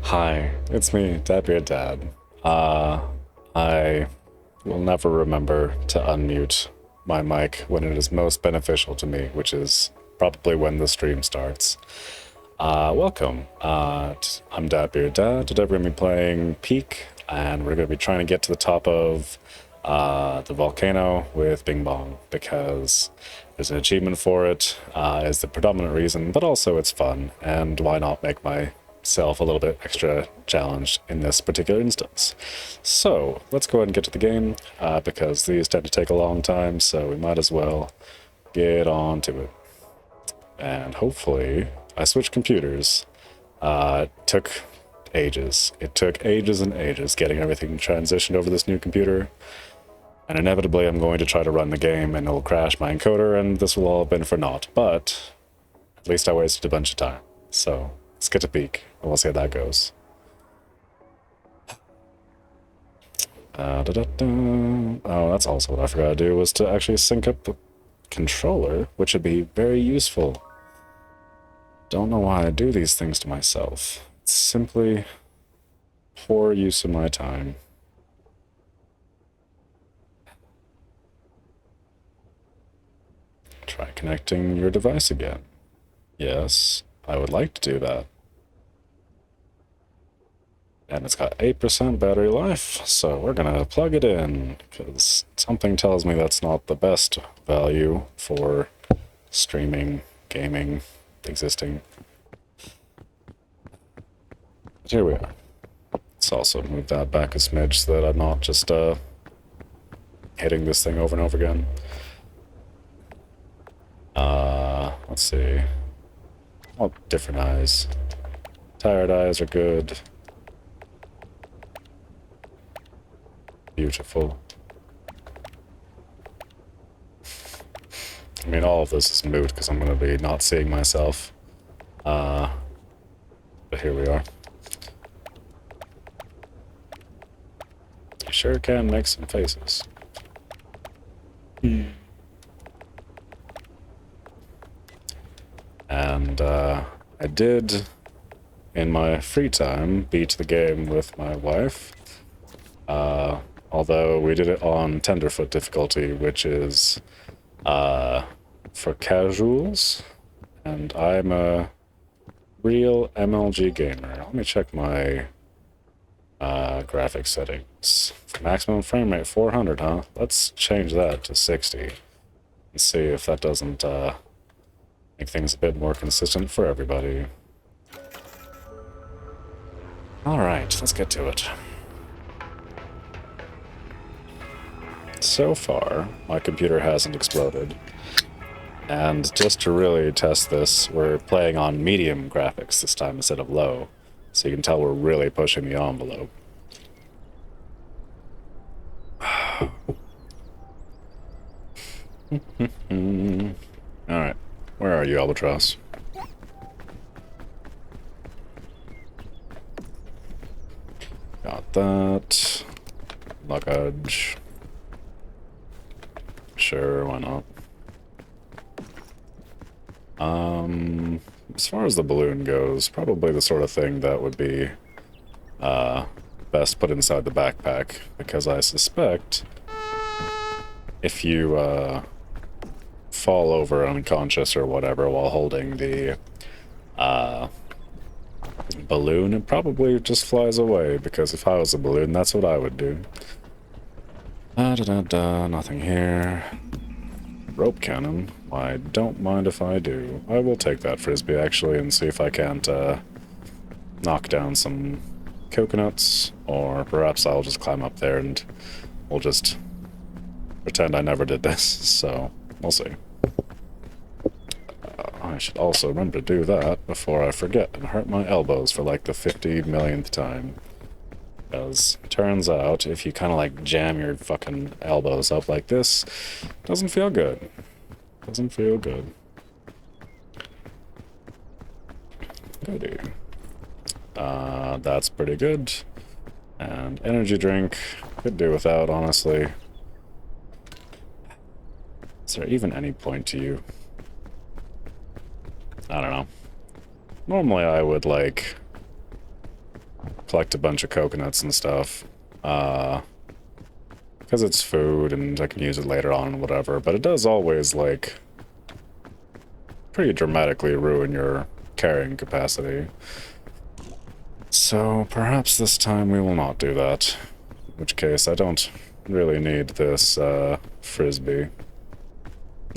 Hi, it's me, DatBeardDad. I will never remember to unmute my mic when it is most beneficial to me, which is probably when the stream starts. Welcome. I'm DatBeardDad. Today we're going to be playing Peak, and we're going to be trying to get to the top of the volcano with Bong, because there's an achievement for it, is the predominant reason, but also it's fun, and why not make myself a little bit extra challenged in this particular instance. So let's go ahead and get to the game, because these tend to take a long time, so we might as well get on to it. And hopefully I switched computers. It took ages. It took ages and ages getting everything transitioned over to this new computer. And inevitably I'm going to try to run the game and it'll crash my encoder and this will all have been for naught. But at least I wasted a bunch of time. So let's get to Peak and we'll see how that goes. Oh, that's also what I forgot to do, was to actually sync up the controller, which would be very useful. Don't know why I do these things to myself. It's simply poor use of my time. Try connecting your device again. Yes, I would like to do that. And it's got 8% battery life, so we're gonna plug it in, because something tells me that's not the best value for streaming, gaming, existing. But here we are. Let's also move that back a smidge so that I'm not just hitting this thing over and over again. Let's see. Oh, different eyes. Tired eyes are good. Beautiful. I mean, all of this is moot because I'm going to be not seeing myself. But here we are. You sure can make some faces. And I did, in my free time, beat the game with my wife. Although we did it on Tenderfoot difficulty, which is for casuals. And I'm a real MLG gamer. Let me check my graphics settings. Maximum frame rate 400, huh? Let's change that to 60 and see if that doesn't make things a bit more consistent for everybody. Alright, let's get to it. So far, my computer hasn't exploded. And just to really test this, we're playing on medium graphics this time instead of low. So you can tell we're really pushing the envelope. Alright, where are you, Albatross? Got that. Luggage. Sure, why not? As far as the balloon goes, probably the sort of thing that would be best put inside the backpack, because I suspect if you fall over unconscious or whatever while holding the balloon, it probably just flies away, because if I was a balloon, that's what I would do. Nothing here. Rope cannon. I don't mind if I do. I will take that frisbee, actually, and see if I can't knock down some coconuts, or perhaps I'll just climb up there and we'll just pretend I never did this, so we'll see. I should also remember to do that before I forget and hurt my elbows for like the 50 millionth time. Because turns out, if you kind of like jam your fucking elbows up like this, it doesn't feel good. Doesn't feel good. Goody. That's pretty good. And energy drink, could do without, honestly. Is there even any point to you? I don't know. Normally I would, like, collect a bunch of coconuts and stuff. Because it's food and I can use it later on and whatever, but it does always, like, pretty dramatically ruin your carrying capacity. So perhaps this time we will not do that. In which case I don't really need this frisbee.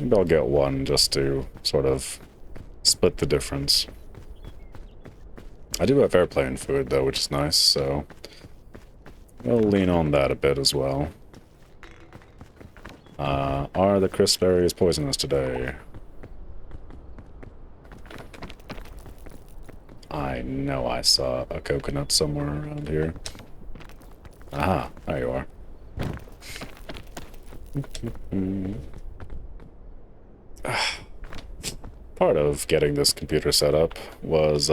Maybe I'll get one just to sort of split the difference. I do have airplane food though, which is nice, so we'll lean on that a bit as well. Are the crisp berries poisonous today? I know I saw a coconut somewhere around here. Aha, there you are. Part of getting this computer set up was,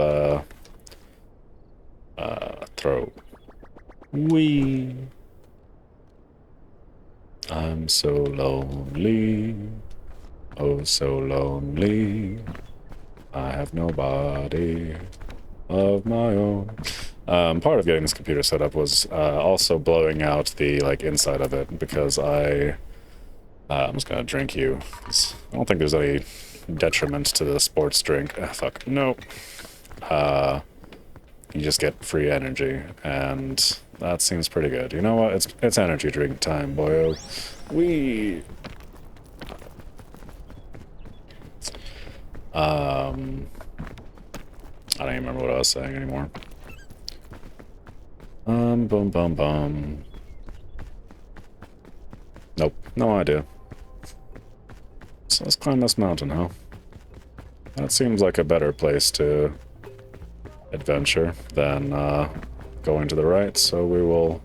throw. Wee. I'm so lonely. Oh, so lonely. I have nobody of my own. Part of getting this computer set up was also blowing out the inside of it, because I'm just gonna drink you. I don't think there's any detriment to the sports drink. Ah, fuck, no. You just get free energy, and that seems pretty good. You know what? It's energy drink time, boyo. Wee. I don't even remember what I was saying anymore. Boom, boom, boom. Nope, no idea. So let's climb this mountain, huh? That seems like a better place to adventure than going to the right, so we will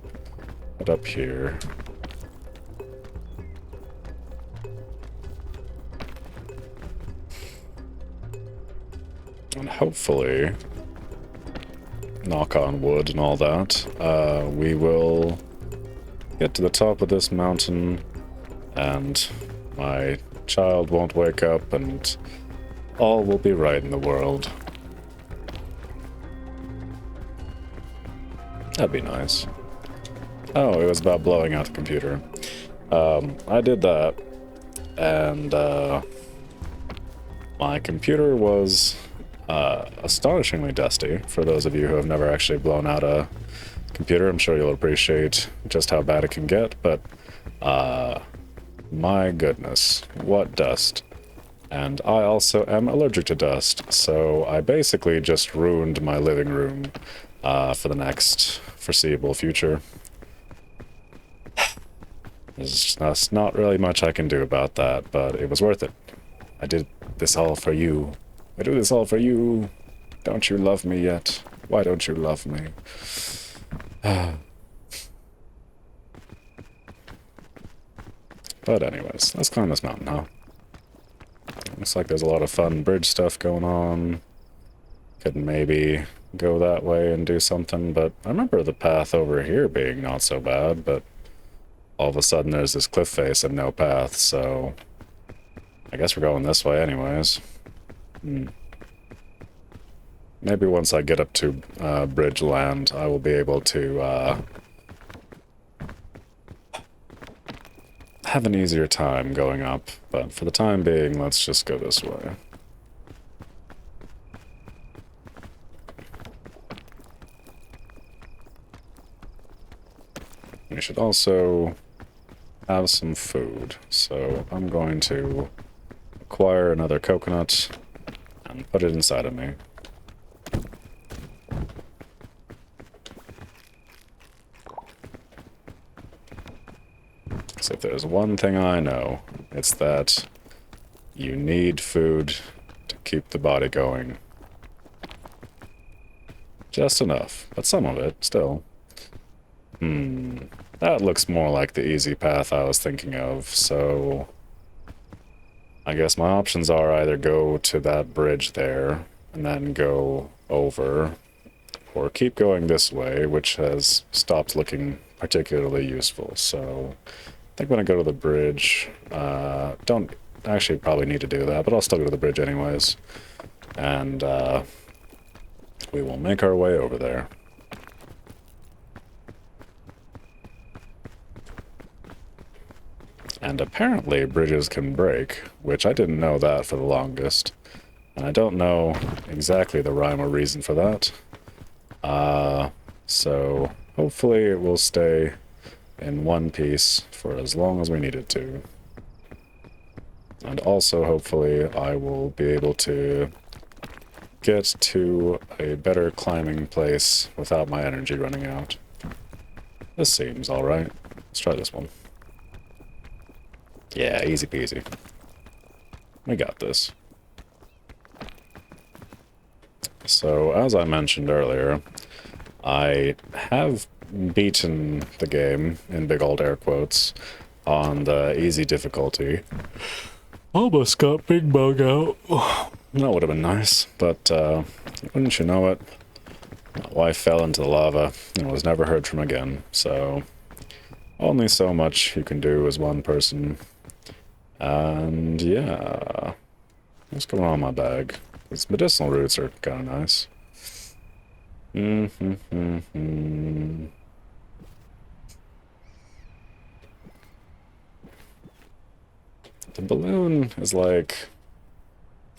head up here. And hopefully, knock on wood and all that, we will get to the top of this mountain and my child won't wake up and all will be right in the world. That'd be nice. Oh, it was about blowing out the computer. I did that, and my computer was astonishingly dusty. For those of you who have never actually blown out a computer, I'm sure you'll appreciate just how bad it can get, but my goodness, what dust. And I also am allergic to dust, so I basically just ruined my living room for the next foreseeable future. There's not really much I can do about that, but it was worth it. I did this all for you. I do this all for you. Don't you love me yet? Why don't you love me? But anyways, let's climb this mountain, huh? Looks like there's a lot of fun bridge stuff going on. Could maybe go that way and do something, but I remember the path over here being not so bad, but all of a sudden there's this cliff face and no path, so I guess we're going this way anyways. Maybe once I get up to bridge land, I will be able to have an easier time going up, but for the time being, let's just go this way. We should also have some food, so I'm going to acquire another coconut and put it inside of me. So if there's one thing I know, it's that you need food to keep the body going. Just enough, but some of it, still. That looks more like the easy path I was thinking of, so I guess my options are either go to that bridge there and then go over, or keep going this way, which has stopped looking particularly useful, so I think I'm gonna go to the bridge. Don't actually probably need to do that, but I'll still go to the bridge anyways. And we will make our way over there. And apparently bridges can break, which I didn't know that for the longest. And I don't know exactly the rhyme or reason for that. So hopefully it will stay in one piece for as long as we need it to. And also hopefully I will be able to get to a better climbing place without my energy running out. This seems alright. Let's try this one. Yeah, easy peasy. We got this. So, as I mentioned earlier, I have beaten the game, in big old air quotes, on the easy difficulty. Almost got Big Bong out. That would have been nice, but wouldn't you know it, my wife fell into the lava and was never heard from again, so only so much you can do as one person. And yeah, what's going on in my bag? These medicinal roots are kind of nice. The balloon is like,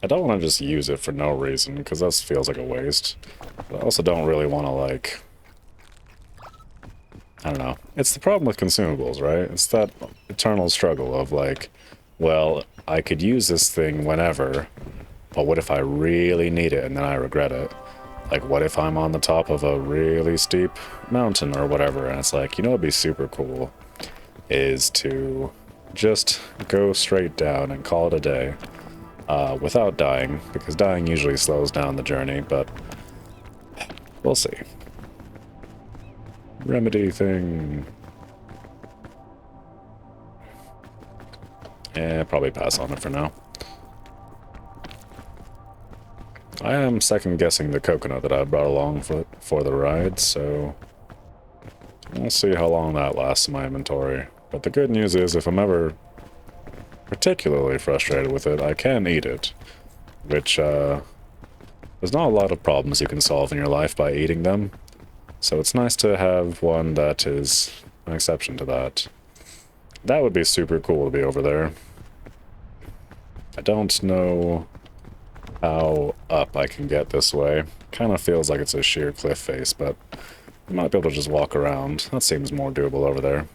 I don't want to just use it for no reason, because that feels like a waste. But I also don't really want to, like, I don't know. It's the problem with consumables, right? It's that eternal struggle of, like, well, I could use this thing whenever, but what if I really need it and then I regret it? Like, what if I'm on the top of a really steep mountain or whatever, and it's like, you know what'd be super cool? Is to just go straight down and call it a day. Without dying, because dying usually slows down the journey, but we'll see. Remedy thing. Probably pass on it for now. I am second guessing the coconut that I brought along for the ride, so we'll see how long that lasts in my inventory. But the good news is, if I'm ever particularly frustrated with it, I can eat it, which there's not a lot of problems you can solve in your life by eating them, so it's nice to have one that is an exception to that. That would be super cool to be over there. I don't know how up I can get this way. Kind of feels like it's a sheer cliff face, but I might be able to just walk around. That seems more doable over there.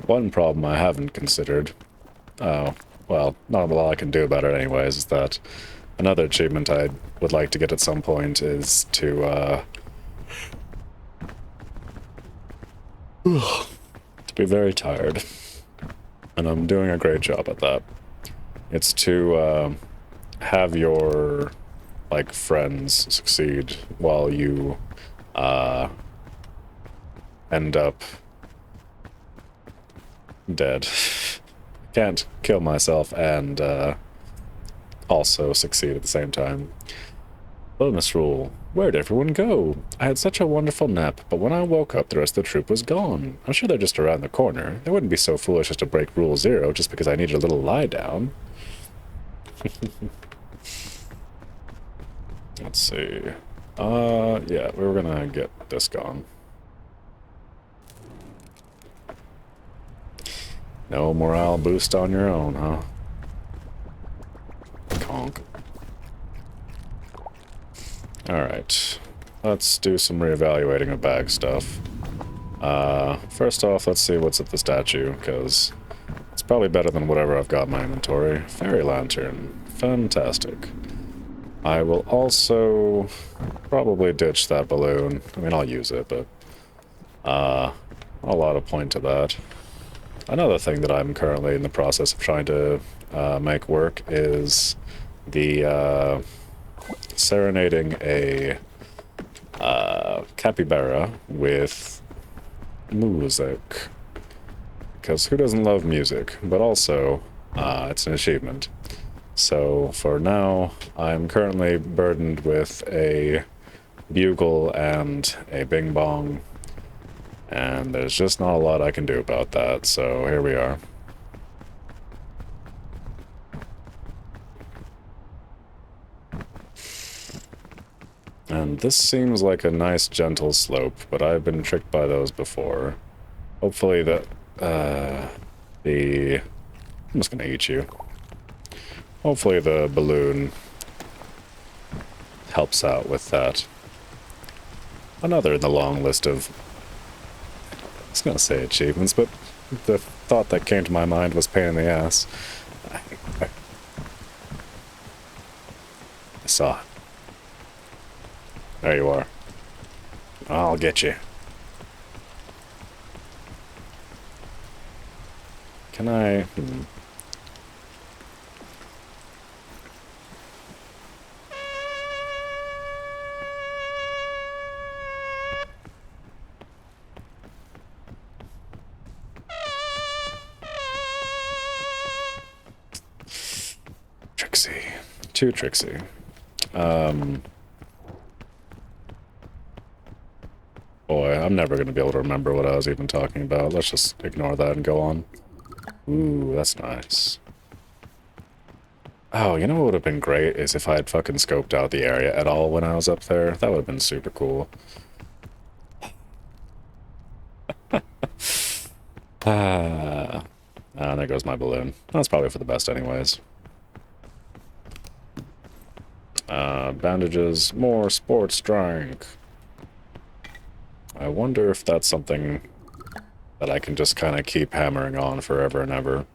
One problem I haven't considered, well, not a lot I can do about it anyways, is that another achievement I would like to get at some point is to be very tired. And I'm doing a great job at that. It's to have your, like, friends succeed while you end up dead. Can't kill myself and also succeed at the same time. Bonus rule. Where'd everyone go? I had such a wonderful nap, but when I woke up, the rest of the troop was gone. I'm sure they're just around the corner. They wouldn't be so foolish as to break Rule 0 just because I needed a little lie down. Let's see. Yeah, we were gonna get this gone. No morale boost on your own, huh? Conk. Alright. Let's do some reevaluating of bag stuff. First off, let's see what's at the statue, because it's probably better than whatever I've got in my inventory. Fairy lantern. Fantastic. I will also probably ditch that balloon. I mean, I'll use it, but a lot of point to that. Another thing that I'm currently in the process of trying to make work is the serenading a capybara with music. Because who doesn't love music? But also, it's an achievement. So for now, I'm currently burdened with a bugle and a bing bong. And there's just not a lot I can do about that, so here we are. This seems like a nice gentle slope, but I've been tricked by those before. Hopefully I'm just gonna eat you. Hopefully the balloon helps out with that. Another in the long list of, I was gonna say achievements, but the thought that came to my mind was pain in the ass. I saw it. There you are. I'll get you. Can I... Tricksy. Too tricksy. Boy, I'm never going to be able to remember what I was even talking about. Let's just ignore that and go on. Ooh, that's nice. Oh, you know what would have been great is if I had fucking scoped out the area at all when I was up there. That would have been super cool. There goes my balloon. That's probably for the best anyways. Bandages, more sports drink. I wonder if that's something that I can just kind of keep hammering on forever and ever.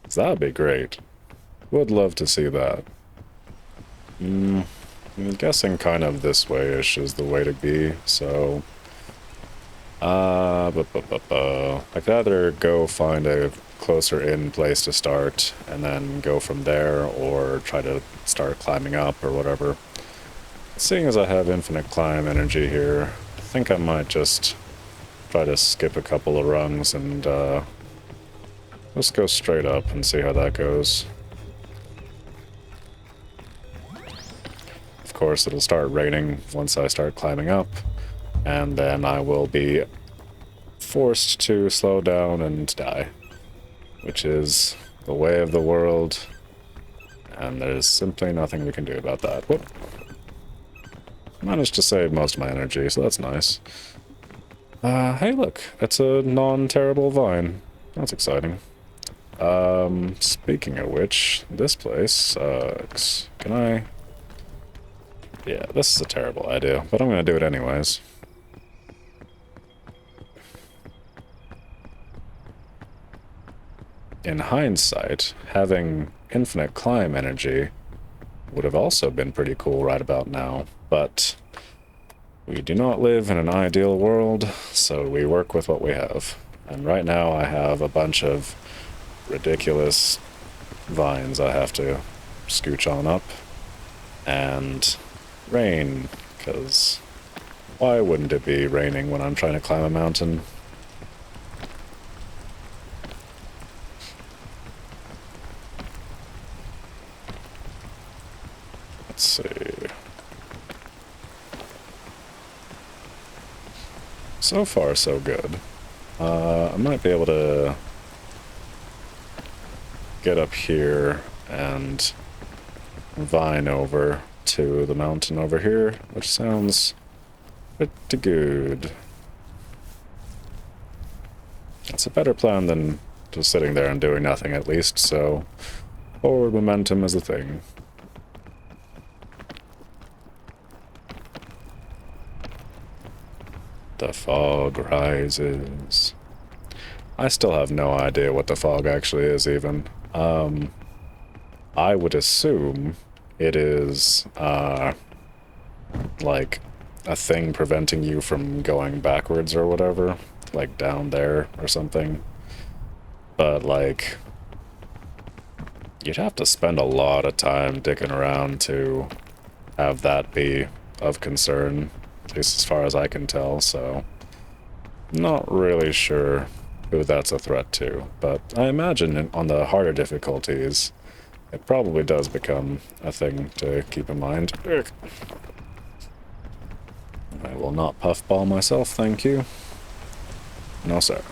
'Cause that would be great. Would love to see that. I'm guessing kind of this way-ish is the way to be, so... I could either go find a closer in place to start, and then go from there, or try to start climbing up, or whatever. Seeing as I have infinite climb energy here, I think I might just try to skip a couple of rungs and just go straight up and see how that goes. Of course, it'll start raining once I start climbing up, and then I will be forced to slow down and die, which is the way of the world, and there's simply nothing we can do about that. Whoop. Managed to save most of my energy, so that's nice. Hey look, it's a non-terrible vine. That's exciting. Speaking of which, this place sucks. Can I... Yeah, this is a terrible idea, but I'm gonna do it anyways. In hindsight, having infinite climb energy would have also been pretty cool right about now, but we do not live in an ideal world, so we work with what we have. And right now I have a bunch of ridiculous vines I have to scooch on up, and rain, because why wouldn't it be raining when I'm trying to climb a mountain? Let's see. So far, so good. I might be able to get up here and vine over to the mountain over here, which sounds pretty good. It's a better plan than just sitting there and doing nothing, at least, so forward momentum is a thing. The fog rises. I still have no idea what the fog actually is, even. I would assume it is, like, a thing preventing you from going backwards or whatever. Like, down there or something. But, like, you'd have to spend a lot of time dicking around to have that be of concern. At least as far as I can tell, so... Not really sure who that's a threat to, but I imagine on the harder difficulties, it probably does become a thing to keep in mind. Ugh. I will not puffball myself, thank you. No, sir.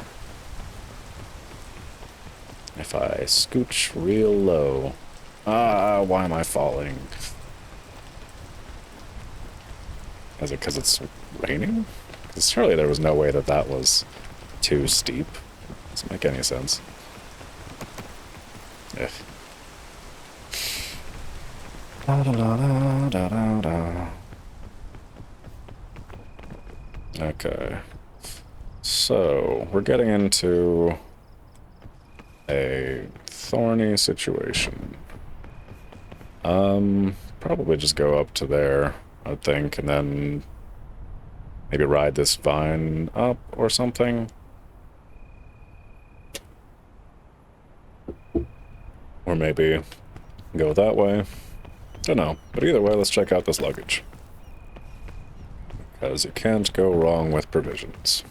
If I scooch real low... Ah, why am I falling? Is it because it's raining? Because surely there was no way that that was too steep. Doesn't make any sense. Ugh. Da, da, da, da, da, da. Okay. So, we're getting into a thorny situation. Probably just go up to there, I think, and then maybe ride this vine up or something. Or maybe go that way. Don't know. But either way, let's check out this luggage. Because you can't go wrong with provisions.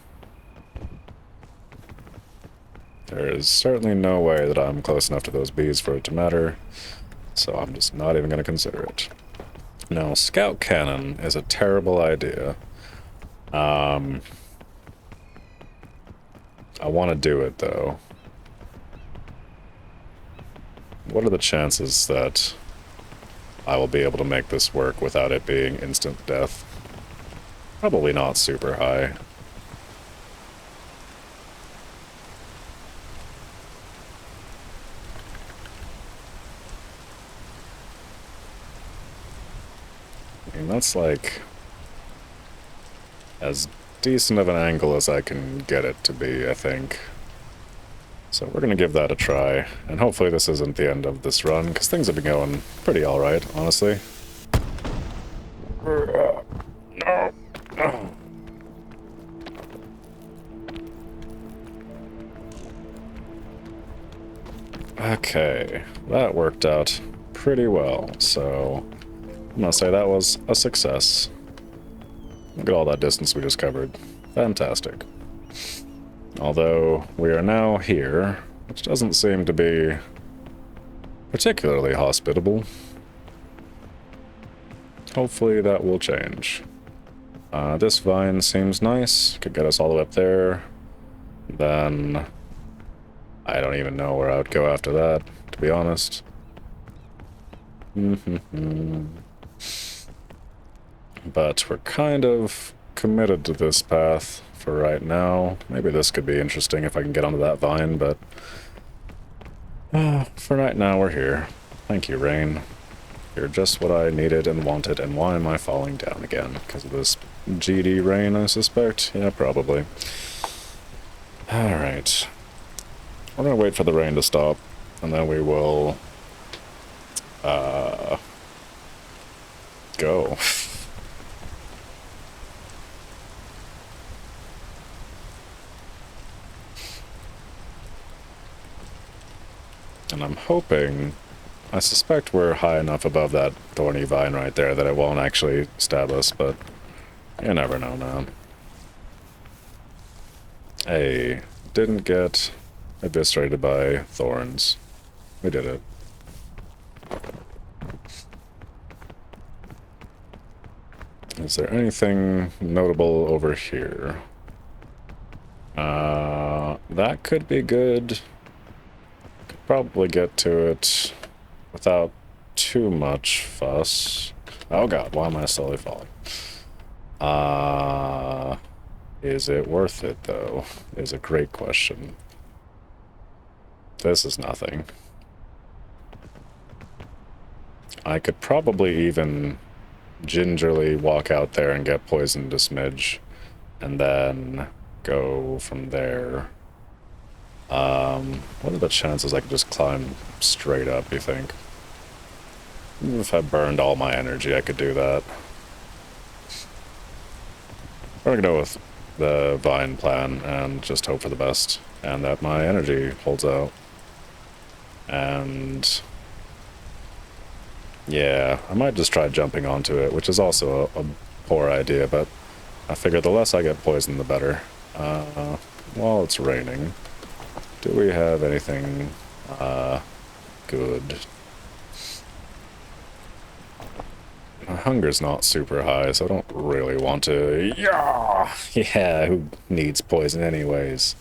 There is certainly no way that I'm close enough to those bees for it to matter, so I'm just not even going to consider it. No, scout cannon is a terrible idea. I want to do it, though. What are the chances that I will be able to make this work without it being instant death? Probably not super high. I mean, that's like as decent of an angle as I can get it to be, I think. So we're going to give that a try, and hopefully this isn't the end of this run, because things have been going pretty alright, honestly. No, no. Okay, that worked out pretty well, so I'm gonna say that was a success. Look at all that distance we just covered. Fantastic. Although we are now here, which doesn't seem to be particularly hospitable. Hopefully that will change. This vine seems nice. Could get us all the way up there. Then I don't even know where I would go after that, to be honest. But we're kind of committed to this path for right now. Maybe this could be interesting if I can get onto that vine, but for right now we're here. Thank you, rain. You're just what I needed and wanted, and why am I falling down again? Because of this GD rain, I suspect? Yeah, probably. Alright. We're gonna wait for the rain to stop, and then we will go. And I'm hoping, I suspect we're high enough above that thorny vine right there that it won't actually stab us, but you never know now. Hey, didn't get eviscerated by thorns. We did it. Is there anything notable over here? That could be good. Could probably get to it without too much fuss. Oh god, why am I slowly falling? Is it worth it, though? Is a great question. This is nothing. I could probably even gingerly walk out there and get poisoned a smidge, and then go from there. What are the chances I could just climb straight up, you think? If I burned all my energy, I could do that. We're gonna go with the vine plan and just hope for the best, and that my energy holds out. And yeah, I might just try jumping onto it, which is also a poor idea, but I figure the less I get poisoned, the better. While it's raining, do we have anything good? My hunger's not super high, so I don't really want to... Yeah, who needs poison anyways?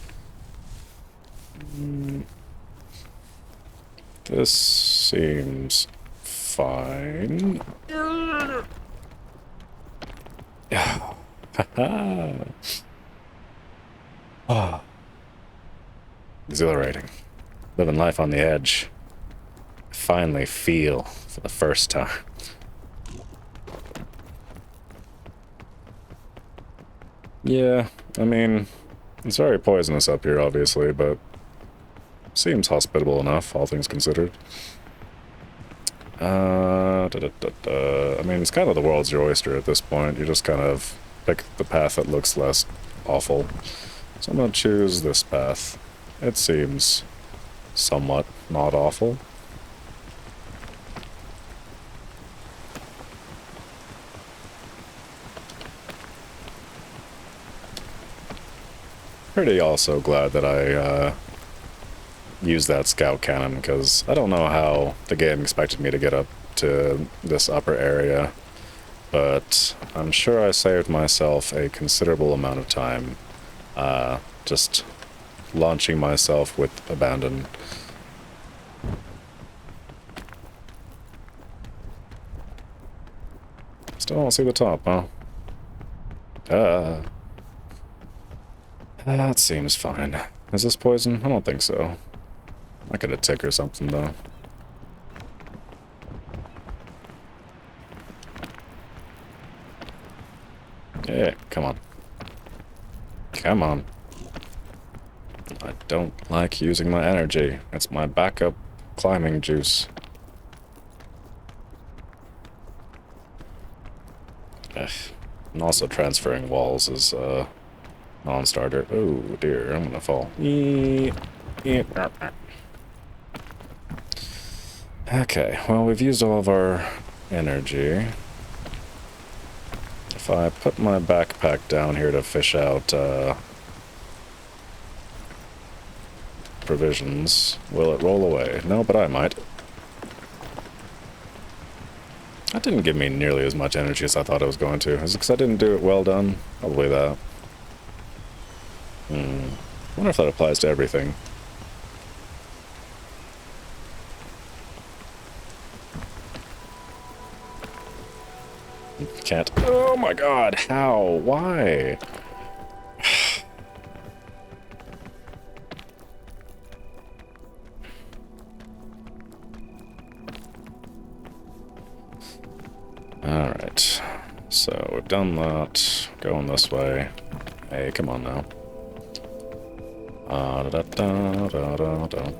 This seems fine. Ah, exhilarating. Living life on the edge. Finally feel for the first time. Yeah, I mean, it's very poisonous up here, obviously, but seems hospitable enough, all things considered. I mean, it's kind of the world's your oyster at this point. You just kind of pick the path that looks less awful. So I'm gonna choose this path. It seems somewhat not awful. Pretty also glad that I used that scout cannon, because I don't know how the game expected me to get up to this upper area, but I'm sure I saved myself a considerable amount of time just launching myself with abandon. Still don't see the top, huh? That seems fine. Is this poison? I don't think so. I could have tick or something, though. Yeah, come on. Come on. I don't like using my energy. It's my backup climbing juice. Ugh. And also transferring walls is non-starter. Oh dear, I'm gonna fall. Okay, well, we've used all of our energy. If I put my backpack down here to fish out provisions, will it roll away? No, but I might. That didn't give me nearly as much energy as I thought it was going to. Is it because I didn't do it well done? Probably that. I wonder if that applies to everything. Can't. Oh my god, how? Why? Alright. So we've done that. Going this way. Hey, come on now. Da da da da da.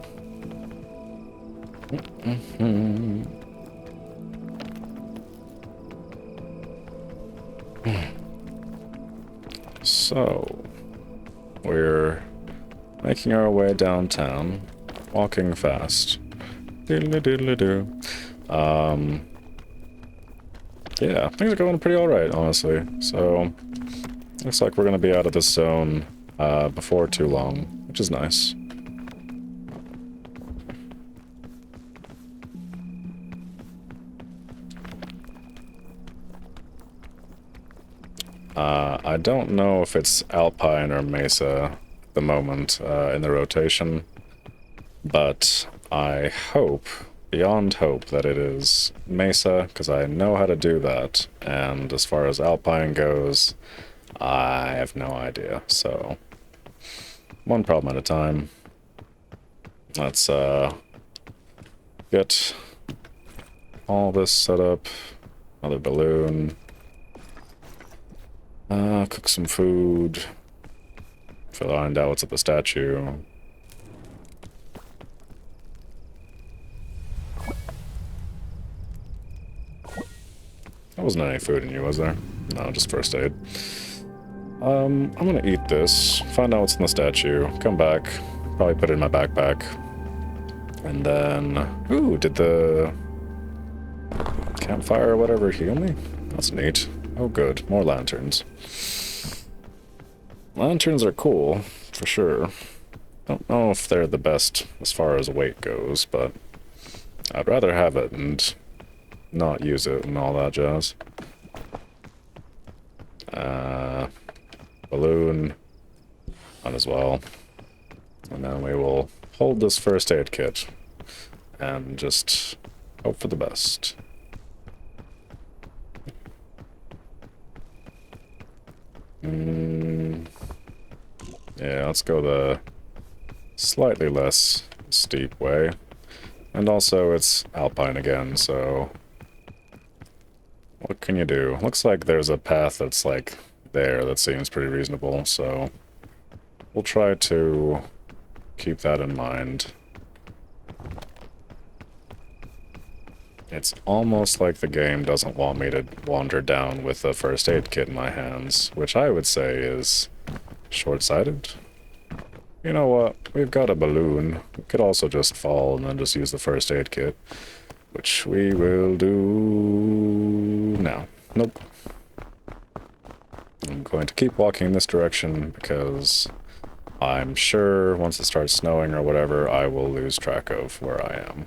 So, we're making our way downtown, walking fast. Doodly doodly doo. Yeah, things are going pretty alright, honestly. So, looks like we're gonna be out of this zone before too long, which is nice. I don't know if it's Alpine or Mesa at the moment in the rotation, but I hope, beyond hope, that it is Mesa, because I know how to do that, and as far as Alpine goes, I have no idea, so one problem at a time. Let's get all this set up, another balloon. Cook some food. Find out what's at the statue. There wasn't any food in you, was there? No, just first aid. I'm gonna eat this, find out what's in the statue, come back, probably put it in my backpack. And then... Ooh, did the campfire or whatever heal me? That's neat. Oh good, more lanterns. Lanterns are cool, for sure. Don't know if they're the best as far as weight goes, but I'd rather have it and not use it and all that jazz. Balloon on as well. And then we will hold this first aid kit and just hope for the best. Yeah, let's go the slightly less steep way. And also, it's alpine again, so... what can you do? Looks like there's a path that's, like, there that seems pretty reasonable, so... we'll try to keep that in mind. It's almost like the game doesn't want me to wander down with a first aid kit in my hands, which I would say is short-sighted. You know what? We've got a balloon. We could also just fall and then just use the first aid kit, which we will do now. Nope. I'm going to keep walking in this direction because I'm sure once it starts snowing or whatever, I will lose track of where I am.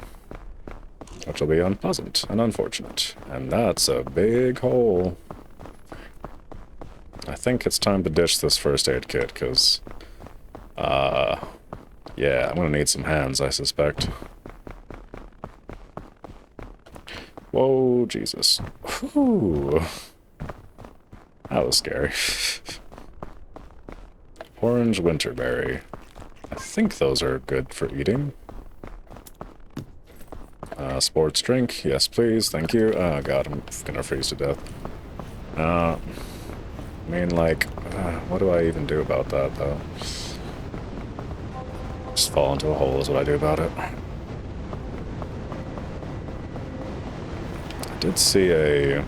Which will be unpleasant and unfortunate. And that's a big hole. I think it's time to ditch this first aid kit, because... yeah, I'm gonna need some hands, I suspect. Whoa, Jesus. Whew. That was scary. Orange winterberry. I think those are good for eating. Sports drink, yes please, thank you. Oh god, I'm gonna freeze to death. I mean, like, what do I even do about that, though? Just fall into a hole is what I do about it. I did see a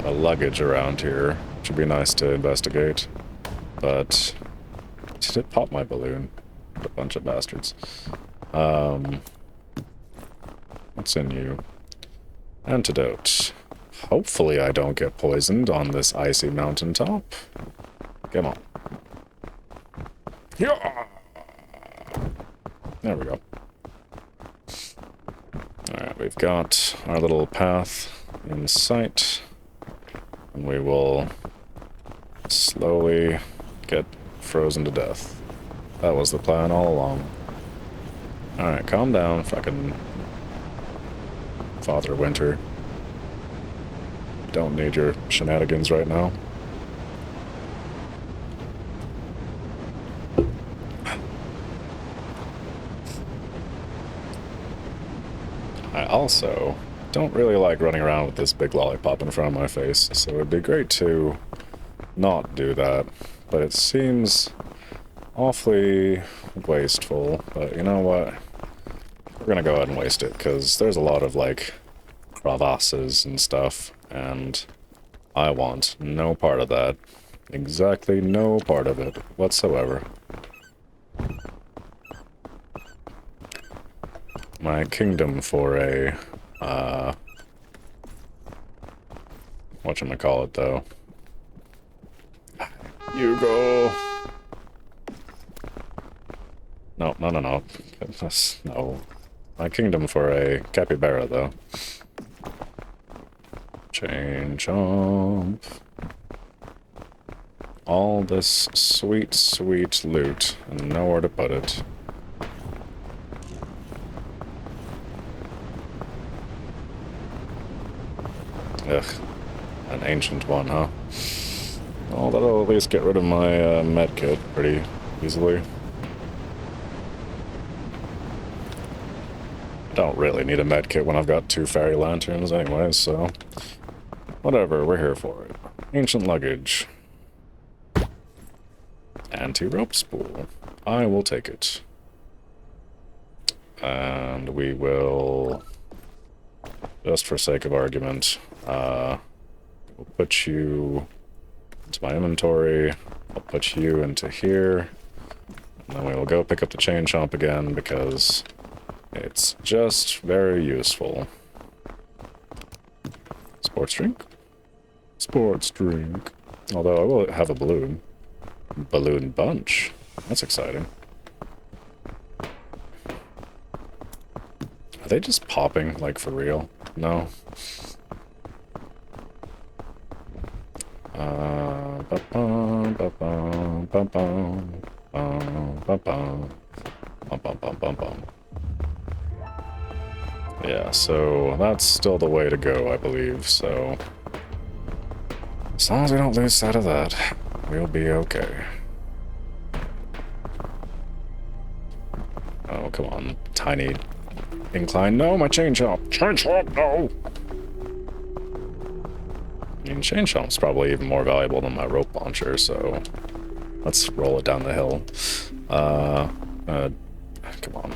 luggage around here, which would be nice to investigate. But did it pop my balloon? What a bunch of bastards. What's in you? Antidote. Hopefully I don't get poisoned on this icy mountaintop. Come on. Yeah. There we go. Alright, we've got our little path in sight. And we will slowly get frozen to death. That was the plan all along. Alright, calm down, fucking Father Winter. Don't need your shenanigans right now. I also don't really like running around with this big lollipop in front of my face, so it'd be great to not do that. But it seems awfully wasteful, but you know what? We're gonna go ahead and waste it, because there's a lot of, like, crevasses and stuff, and I want no part of that. Exactly no part of it whatsoever. My kingdom for a, whatchamacallit, though. You go! No, no, no, no. No. My kingdom for a capybara, though. Chain chomp. All this sweet, sweet loot, and nowhere to put it. Ugh. An ancient one, huh? Well, that'll at least get rid of my medkit pretty easily. Don't really need a medkit when I've got 2 fairy lanterns anyways, so... whatever, we're here for it. Ancient luggage. Anti-rope spool. I will take it. And we will... just for sake of argument, we'll put you into my inventory. I'll put you into here. And then we will go pick up the chain chomp again, because... it's just very useful. Sports drink? Sports drink. Although I will have a balloon. Balloon bunch. That's exciting. Are they just popping, like, for real? No. Yeah, so that's still the way to go, I believe, so... As long as we don't lose sight of that, we'll be okay. Oh, come on. Tiny incline. No, my chain chomp. Chain chomp, no! I mean, chain chomp's probably even more valuable than my rope launcher, so let's roll it down the hill. Come on.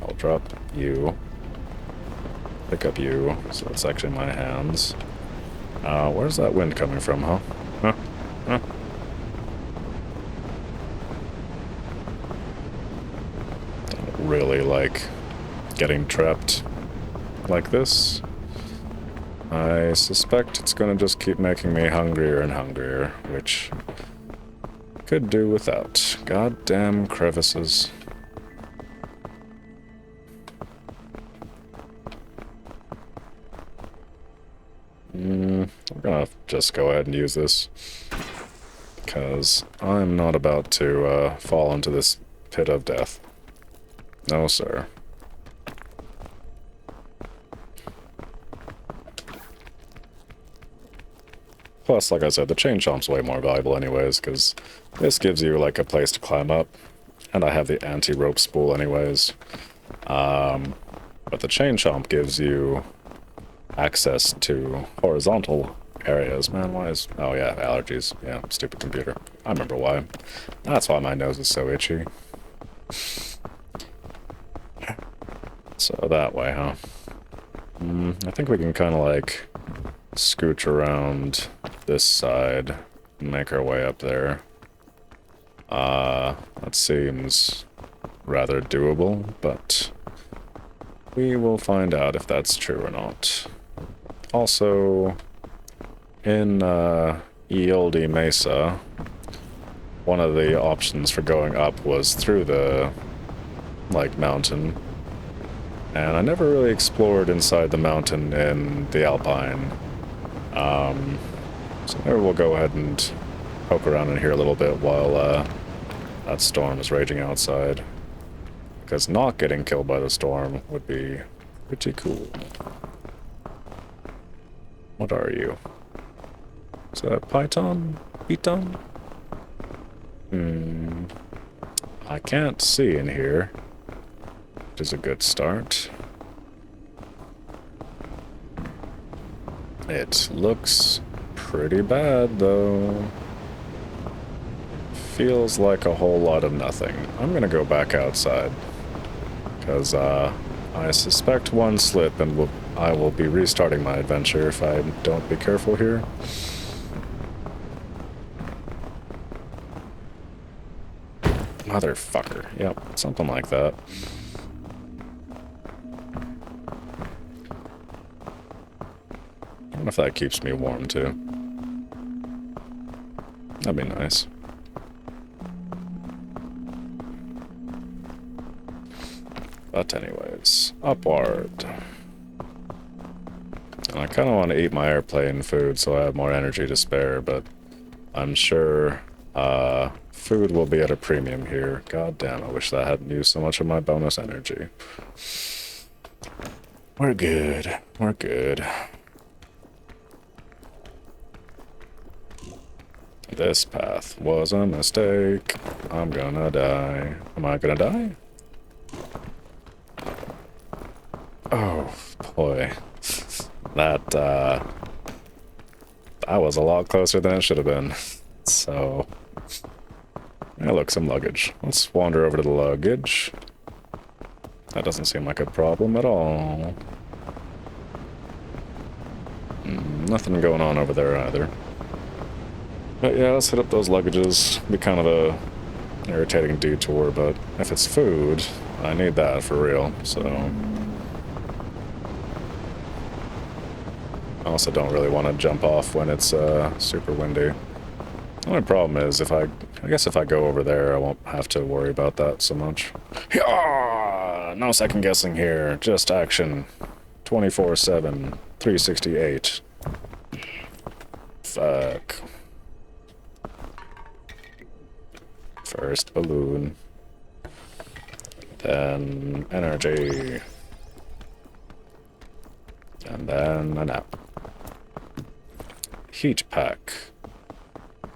I'll drop you. Pick up you, so it's actually my hands. Where's that wind coming from, huh? Huh? Don't really like getting trapped like this. I suspect it's gonna just keep making me hungrier and hungrier, which could do without. Goddamn crevices. We're gonna just go ahead and use this, because I'm not about to fall into this pit of death. No, sir. Plus, like I said, the chain chomp's way more valuable anyways, because this gives you, like, a place to climb up, and I have the anti-rope spool anyways. But the chain chomp gives you access to horizontal areas. Man, why is... Oh, yeah, allergies. Yeah, stupid computer. I remember why. That's why my nose is so itchy. So that way, huh? I think we can kind of, like, scooch around this side and make our way up there. That seems rather doable, but we will find out if that's true or not. Also, in Eolde Mesa, one of the options for going up was through the, like, mountain. And I never really explored inside the mountain in the Alpine. So maybe we'll go ahead and poke around in here a little bit while that storm is raging outside. Because not getting killed by the storm would be pretty cool. What are you? Is that Python? Python? I can't see in here, which is a good start. It looks pretty bad, though. Feels like a whole lot of nothing. I'm gonna go back outside, because I suspect one slip and I will be restarting my adventure if I don't be careful here. Motherfucker. Yep, something like that. I wonder if that keeps me warm, too. That'd be nice. But anyways, upward. And I kind of want to eat my airplane food so I have more energy to spare, but I'm sure food will be at a premium here. God damn, I wish that hadn't used so much of my bonus energy. We're good. We're good. This path was a mistake. I'm gonna die. Am I gonna die? Oh, boy. That was a lot closer than it should have been. So... Hey, look, some luggage. Let's wander over to the luggage. That doesn't seem like a problem at all. Nothing going on over there either. But yeah, let's hit up those luggages. Be kind of a irritating detour, but if it's food, I need that for real, so... I also don't really want to jump off when it's super windy. The only problem is I guess if I go over there, I won't have to worry about that so much. Yeah! No second guessing here, just action. 24/7, 368. Fuck. First balloon. Then energy. And then a nap. heat pack.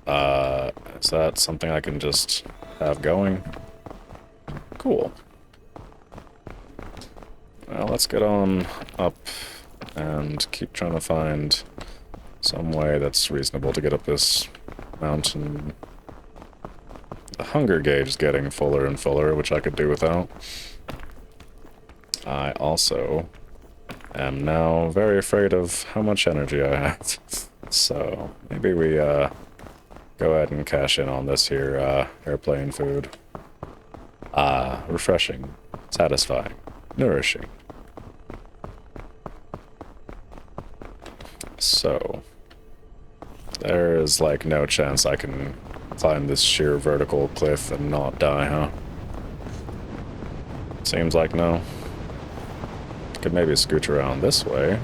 Is that something I can just have going? Cool. Well, let's get on up and keep trying to find some way that's reasonable to get up this mountain. The hunger gauge is getting fuller and fuller, which I could do without. I also am now very afraid of how much energy I have. So maybe we go ahead and cash in on this here airplane food. Refreshing, satisfying, nourishing. So there is like no chance I can climb this sheer vertical cliff and not die, huh? Seems like no. Could maybe scooch around this way.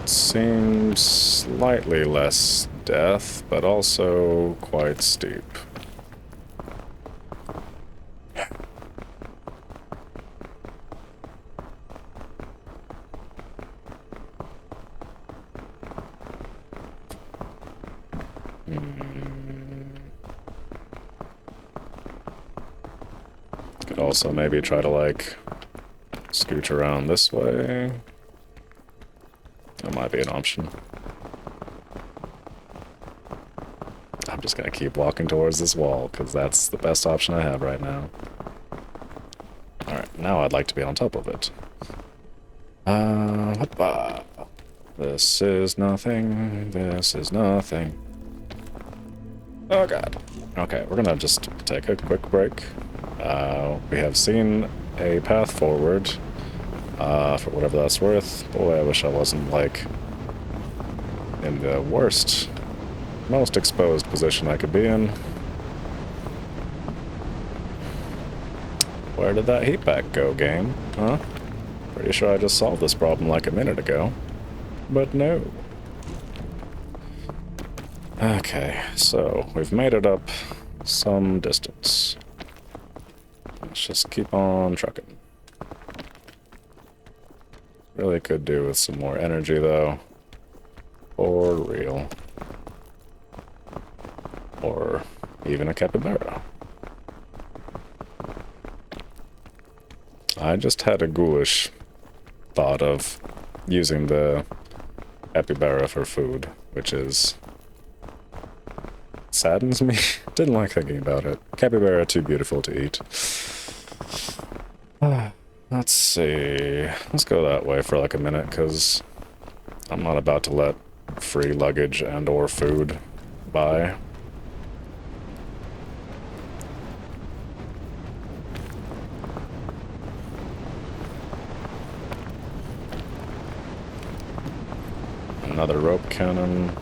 It seems slightly less death, but also quite steep. Could also maybe try to like scooch around this way. That might be an option. I'm just gonna keep walking towards this wall, because that's the best option I have right now. Alright, now I'd like to be on top of it. Hoppa. This is nothing. This is nothing. Oh god. Okay, we're gonna just take a quick break. We have seen a path forward, for whatever that's worth. Boy, I wish I wasn't, like, in the worst, most exposed position I could be in. Where did that heat pack go, game? Huh? Pretty sure I just solved this problem like a minute ago. But no. Okay, so we've made it up some distance. Let's just keep on trucking. Really could do with some more energy, though. For real. Or even a capybara. I just had a ghoulish thought of using the capybara for food, which is... saddens me. Didn't like thinking about it. Capybara too beautiful to eat. Let's see. Let's go that way for like a minute, because I'm not about to let free luggage and or food by. Another rope cannon.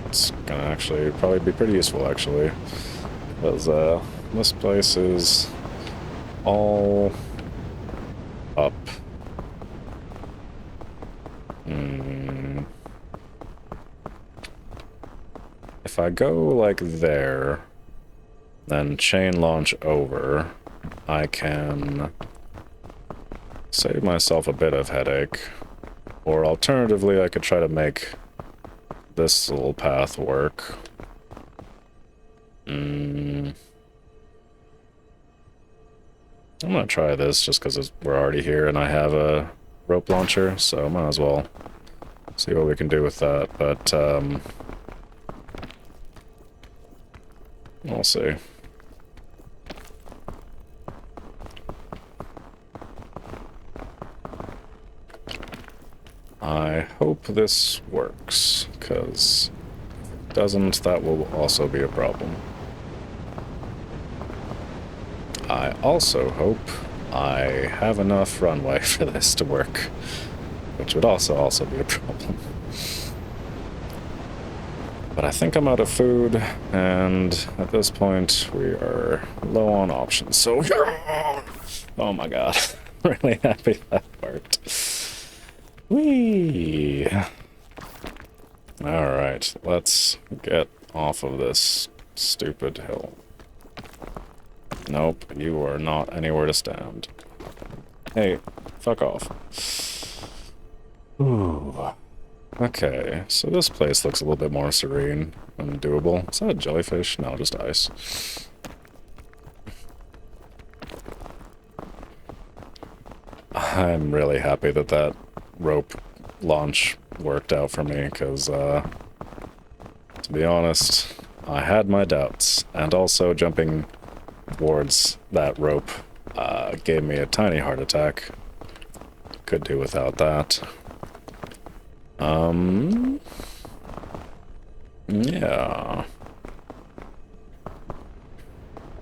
It's gonna actually probably be pretty useful, actually, because this place is all up. If I go like there, then chain launch over, I can save myself a bit of headache. Or alternatively, I could try to make this little path work. I'm gonna try this just because we're already here and I have a rope launcher, so might as well see what we can do with that, but we'll see. I hope this works, because if it doesn't, that will also be a problem. I also hope I have enough runway for this to work, which would also be a problem. But I think I'm out of food, and at this point we are low on options, so oh my god, really happy that worked. Whee! Alright, let's get off of this stupid hill. Nope, you are not anywhere to stand. Hey, fuck off. Ooh. Okay, so this place looks a little bit more serene and doable. Is that a jellyfish? No, just ice. I'm really happy that that rope launch worked out for me, because, to be honest, I had my doubts. And also jumping towards that rope gave me a tiny heart attack. Could do without that. Yeah.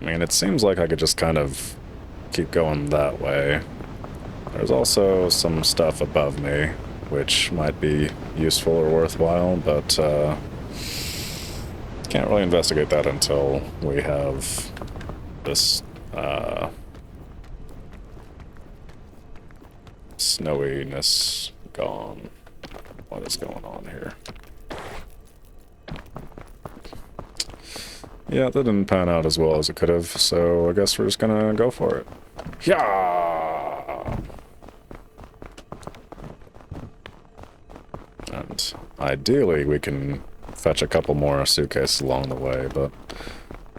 I mean, it seems like I could just kind of keep going that way. There's also some stuff above me, which might be useful or worthwhile, but can't really investigate that until we have this snowiness gone. What is going on here? Yeah, that didn't pan out as well as it could have, so I guess we're just gonna go for it. Yeah! And ideally we can fetch a couple more suitcases along the way, but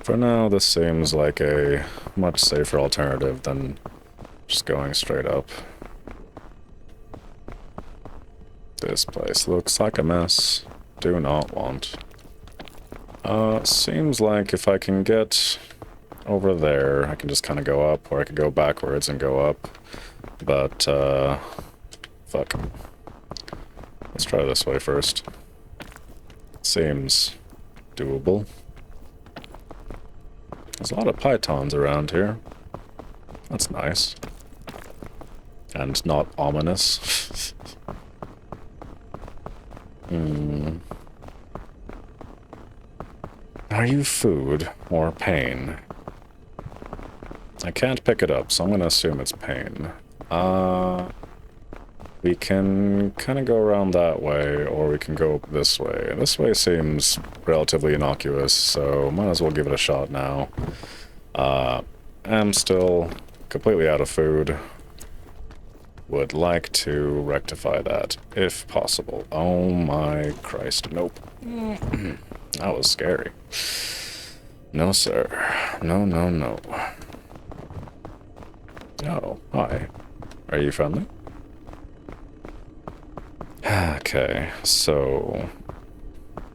for now this seems like a much safer alternative than just going straight up. This place looks like a mess. Do not want. Seems like if I can get over there, I can just kind of go up, or I could go backwards and go up. But, fuck. Let's try this way first. Seems doable. There's a lot of pythons around here. That's nice. And not ominous. Are you food or pain? I can't pick it up, so I'm gonna assume it's pain. We can kind of go around that way, or we can go this way. This way seems relatively innocuous, so might as well give it a shot now. I'm still completely out of food. Would like to rectify that, if possible. Oh my Christ, nope. That was scary. No, sir. No, no, no. Oh, hi. Are you friendly? Okay, so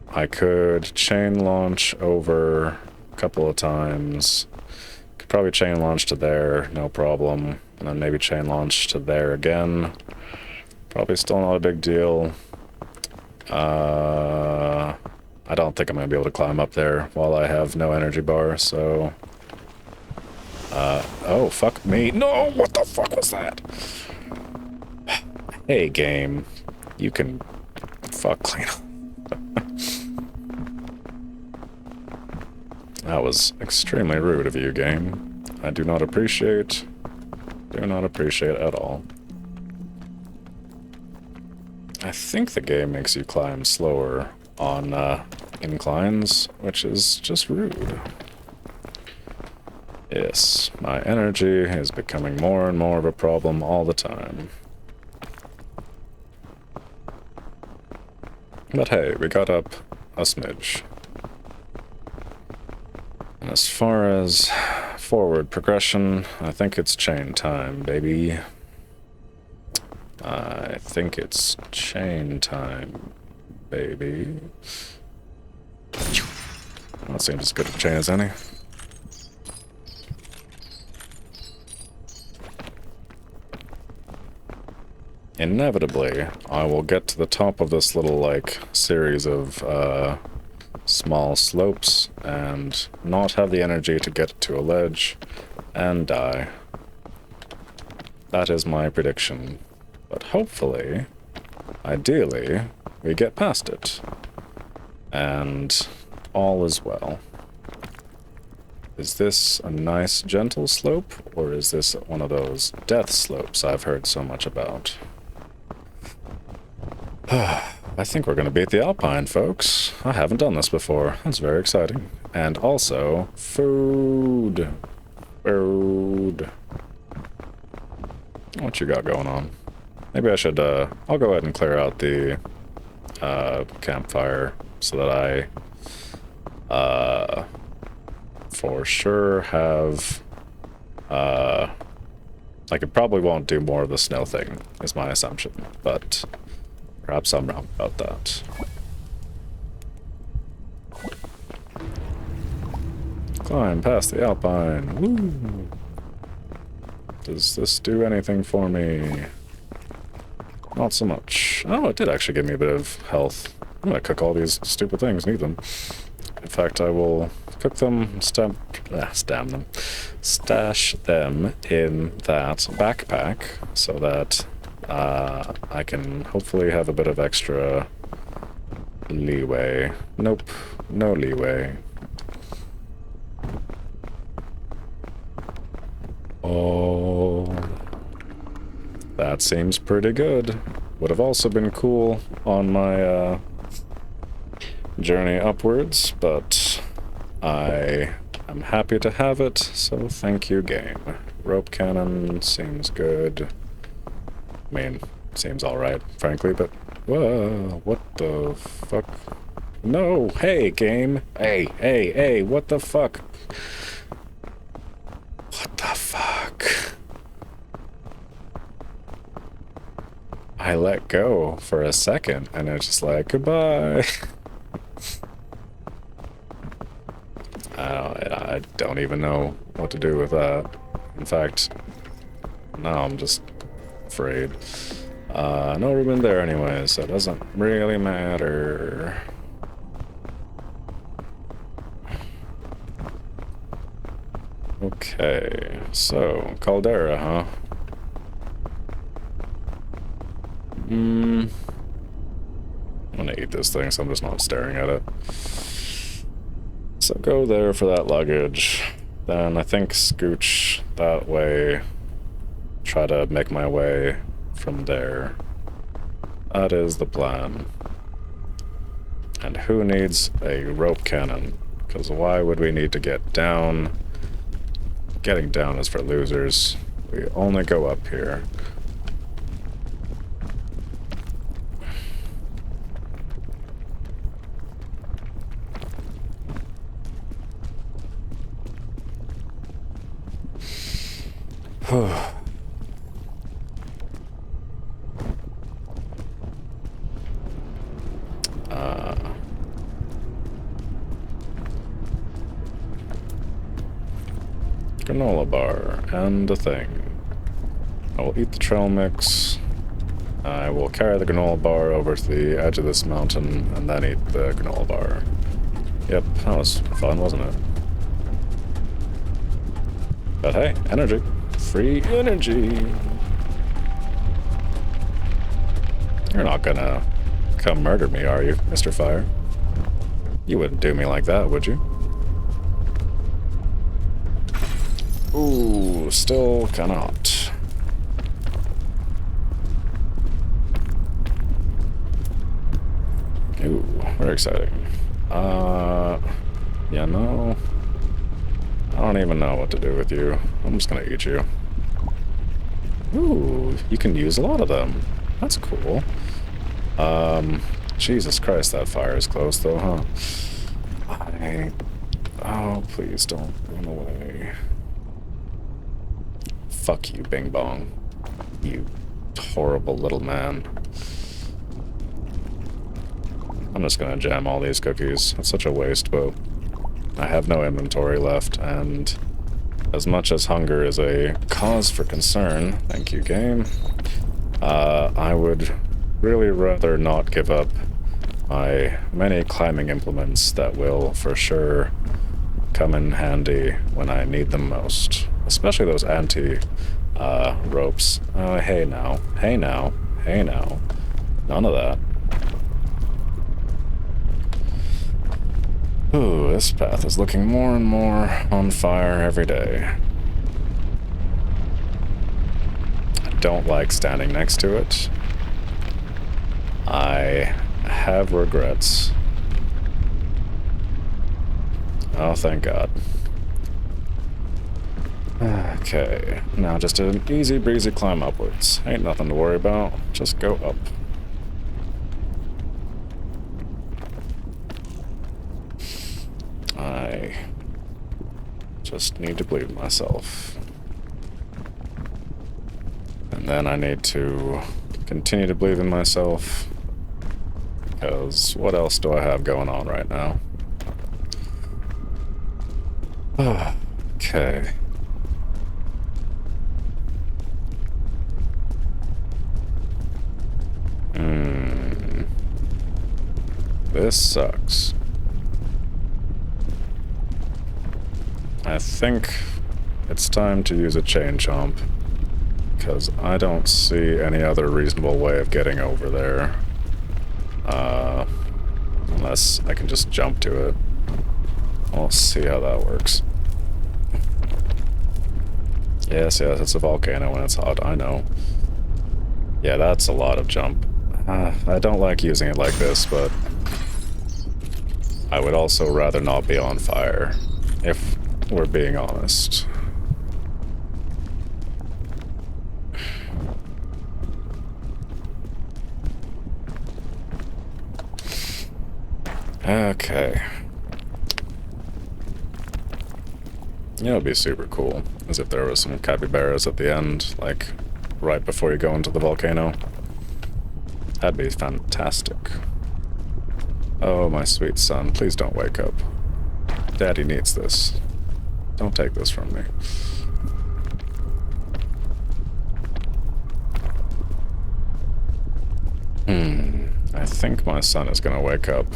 I could chain launch over a couple of times. Could probably chain launch to there, no problem. And then maybe chain launch to there again. Probably still not a big deal. I don't think I'm gonna be able to climb up there while I have no energy bar, so... oh, fuck me. No, what the fuck was that? Hey, game. You can... fuck clean up. That was extremely rude of you, game. I do not appreciate... do not appreciate at all. I think the game makes you climb slower on inclines, which is just rude. Yes, my energy is becoming more and more of a problem all the time. But hey, we got up a smidge. And as far as forward progression, I think it's chain time, baby. I think it's chain time, baby. That seems as good a chain as any. Inevitably, I will get to the top of this little, like, series of, small slopes and not have the energy to get to a ledge and die. That is my prediction. But hopefully, ideally, we get past it. And all is well. Is this a nice, gentle slope, or is this one of those death slopes I've heard so much about? I think we're going to beat the Alpine, folks. I haven't done this before. That's very exciting. And also, food. Food. What you got going on? Maybe I should, I'll go ahead and clear out the campfire so that I for sure have like it probably won't do more of the snow thing is my assumption, but perhaps I'm wrong about that. Climb past the Alpine. Woo! Does this do anything for me? Not so much. Oh, it did actually give me a bit of health. I'm gonna cook all these stupid things, need them. In fact, I will cook them, stash them in that backpack so that I can hopefully have a bit of extra leeway. Nope, no leeway. Oh, that seems pretty good. Would have also been cool on my journey upwards, but I am happy to have it, so thank you, game. Rope cannon seems good. I mean, seems alright, frankly, but whoa, what the fuck? No, hey, game. Hey, what the fuck? What the fuck? I let go for a second, and it's just like, goodbye. I don't even know what to do with that. In fact, now I'm just afraid. No room in there anyway, so it doesn't really matter. Okay, so, caldera, huh? I'm gonna eat this thing, so I'm just not staring at it. So go there for that luggage. Then I think scooch that way. Try to make my way from there. That is the plan. And who needs a rope cannon? Because why would we need to get down? Getting down is for losers. We only go up here. Granola bar and a thing. I will eat the trail mix. I will carry the granola bar over to the edge of this mountain and then eat the granola bar. Yep, that was fun, wasn't it? But hey, energy. Free energy. You're not gonna come murder me, are you, Mr. Fire? You wouldn't do me like that, would you? Ooh, still kinda hot. Ooh, very exciting. Yeah, no. I don't even know what to do with you. I'm just gonna eat you. Ooh, you can use a lot of them. That's cool. Jesus Christ, that fire is close though, huh? Oh, please don't run away. Fuck you, Bing Bong. You horrible little man. I'm just gonna jam all these cookies. That's such a waste, but I have no inventory left, and as much as hunger is a cause for concern, thank you, game, I would really rather not give up my many climbing implements that will for sure come in handy when I need them most. Especially those ropes. Hey now. None of that. Ooh, this path is looking more and more on fire every day. I don't like standing next to it. I have regrets. Oh, thank God. Okay, now just an easy breezy climb upwards. Ain't nothing to worry about, just go up. just need to bleed myself. And then I need to continue to believe in myself. Because what else do I have going on right now? Okay. This sucks. I think it's time to use a chain chomp, because I don't see any other reasonable way of getting over there. Unless I can just jump to it. We'll see how that works. Yes, it's a volcano when it's hot, I know. Yeah, that's a lot of jump. I don't like using it like this, but I would also rather not be on fire, if we're being honest. Okay. You know, it'd be super cool, as if there was some capybaras at the end, like, right before you go into the volcano. That'd be fantastic. Oh, my sweet son, please don't wake up. Daddy needs this. Don't take this from me. I think my son is gonna wake up.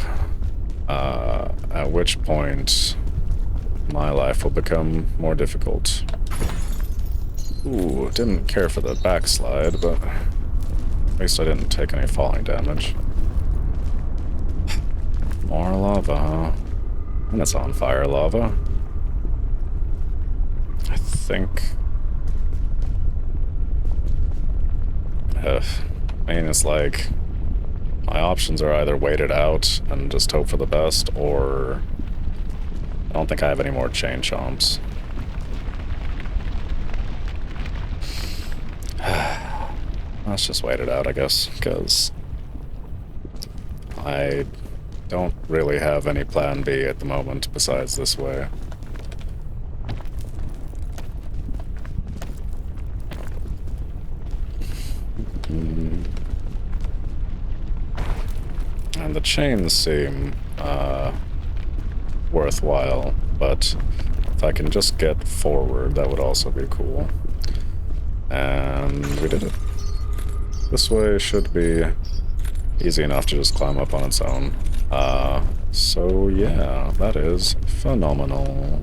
At which point, my life will become more difficult. Ooh, didn't care for the backslide, but at least I didn't take any falling damage. More lava, huh? And it's on fire lava. I think... I mean, it's like... my options are either wait it out and just hope for the best, or... I don't think I have any more chain chomps. Let's just wait it out, I guess, because... I don't really have any plan B at the moment besides this way. And the chains seem worthwhile, but if I can just get forward, that would also be cool. And we did it. This way should be easy enough to just climb up on its own. So yeah, that is phenomenal.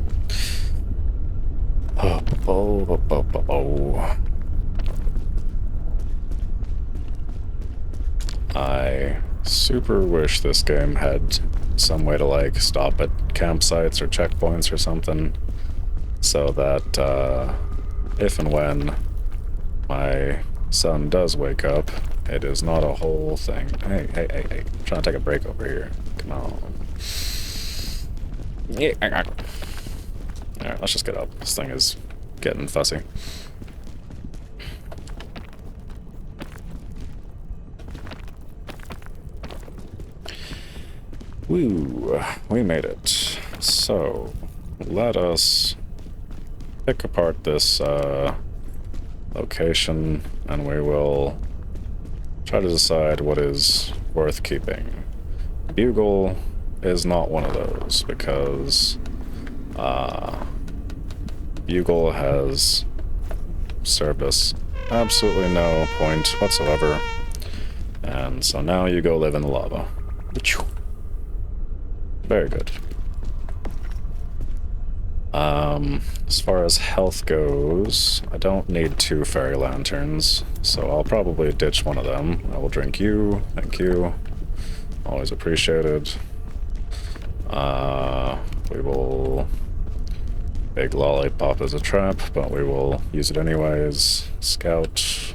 I super wish this game had some way to, like, stop at campsites or checkpoints or something, so that if and when my son does wake up, it is not a whole thing. Hey, I'm trying to take a break over here. Come on. Yeah. Alright, let's just get up. This thing is getting fussy. Woo, we made it. So, let us pick apart this location, and we will try to decide what is worth keeping. Bugle is not one of those, because Bugle has served us absolutely no point whatsoever, and so now you go live in the lava. Very good. As far as health goes, I don't need 2 fairy lanterns, so I'll probably ditch one of them. I will drink you, thank you. Always appreciated. We will... Big lollipop is a trap, but we will use it anyways. Scout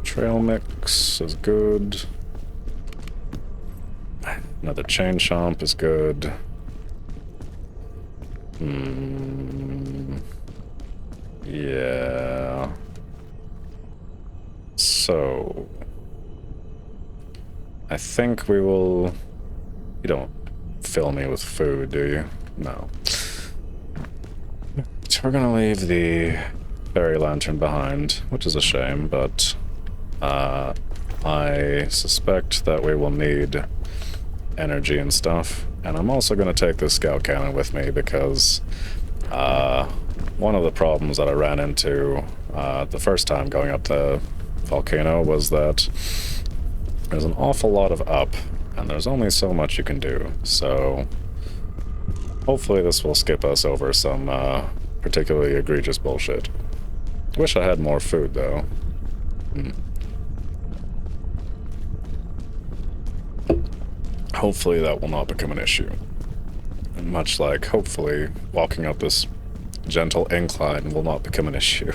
trail mix is good. Another chain chomp is good. Yeah. So... I think we will... You don't fill me with food, do you? No. we're gonna leave the fairy lantern behind, which is a shame, but I suspect that we will need energy and stuff. And I'm also gonna take this scout cannon with me because one of the problems that I ran into the first time going up the volcano was that there's an awful lot of up, and there's only so much you can do, so hopefully this will skip us over some particularly egregious bullshit. Wish I had more food, though. Hopefully that will not become an issue. And much like, hopefully, walking up this gentle incline will not become an issue.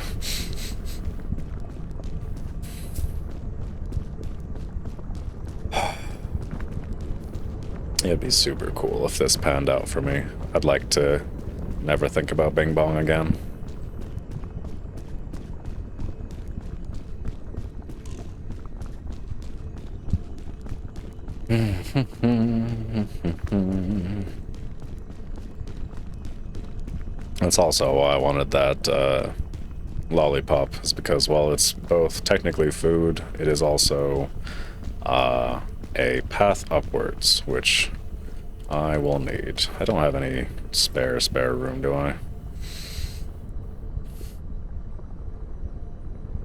It'd be super cool if this panned out for me. I'd like to never think about Bing Bong again. That's also why I wanted that lollipop, is because while it's both technically food, it is also a path upwards, which I will need. I don't have any spare room, do I?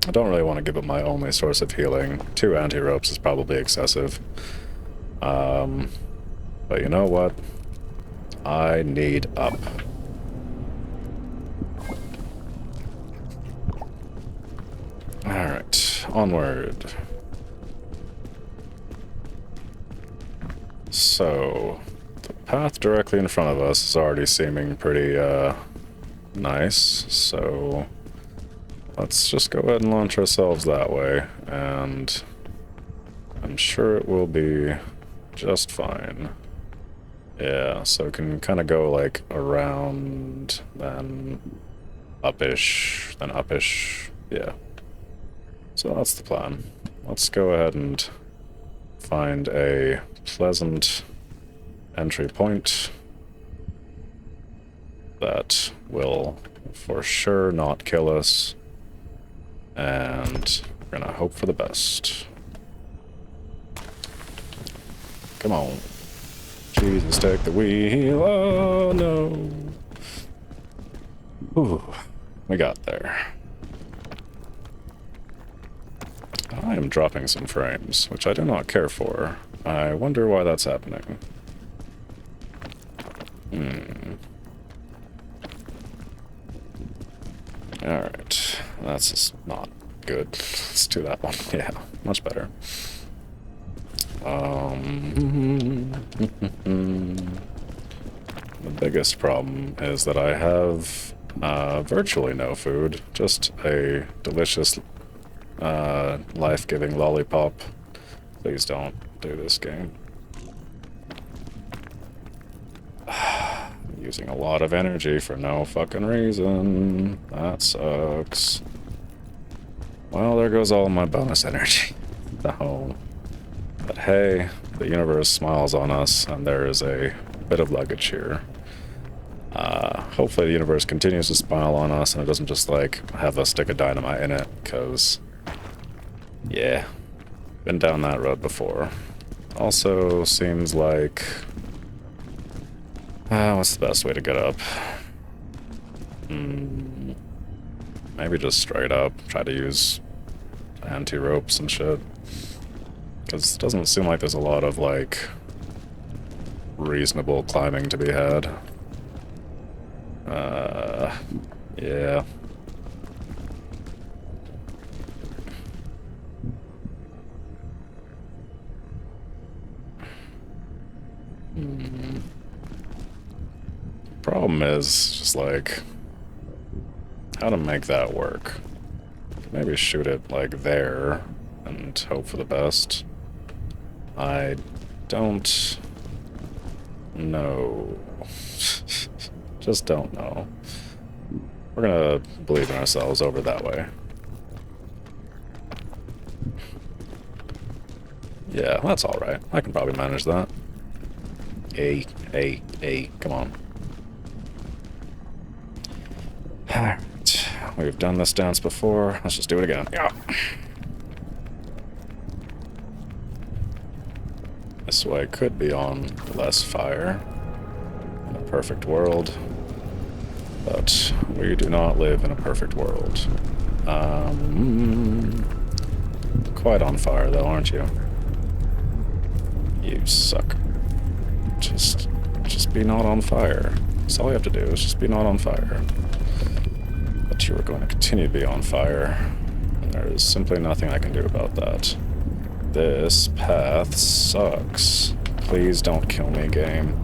I don't really want to give up my only source of healing. 2 anti-ropes is probably excessive. But you know what? I need up. Alright, onward. So, the path directly in front of us is already seeming pretty, nice, so let's just go ahead and launch ourselves that way, and I'm sure it will be just fine. Yeah, so it can kind of go, like, around, then upish, then upish, yeah. So that's the plan. Let's go ahead and find a pleasant entry point that will for sure not kill us, and we're gonna hope for the best. Come on. Jesus, take the wheel. Oh no. Ooh, we got there. I am dropping some frames, which I do not care for. I wonder why that's happening. Alright, that's just not good. Let's do that one. Yeah, much better. The biggest problem is that I have virtually no food, just a delicious life-giving lollipop. Please don't do this game. Using a lot of energy for no fucking reason. That sucks. Well, there goes all my bonus energy. No. But hey, the universe smiles on us, and there is a bit of luggage here. Hopefully the universe continues to smile on us, and it doesn't just, like, have a stick of dynamite in it, because yeah, been down that road before. Also seems like... what's the best way to get up? Maybe just straight up. Try to use anti-ropes and shit. Because it doesn't seem like there's a lot of, like, reasonable climbing to be had. Yeah. Problem is just like how to make that work. Maybe shoot it like there and hope for the best. I don't know. Just don't know. We're gonna believe in ourselves over that way. Yeah, that's alright. I can probably manage that. Hey, come on. Alright. We've done this dance before. Let's just do it again. Yeah. This way could be on less fire in a perfect world, but we do not live in a perfect world. Quite on fire though, aren't you? You suck. Just be not on fire. That's all you have to do is just be not on fire. But you are going to continue to be on fire, and there is simply nothing I can do about that. This path sucks. Please don't kill me, game.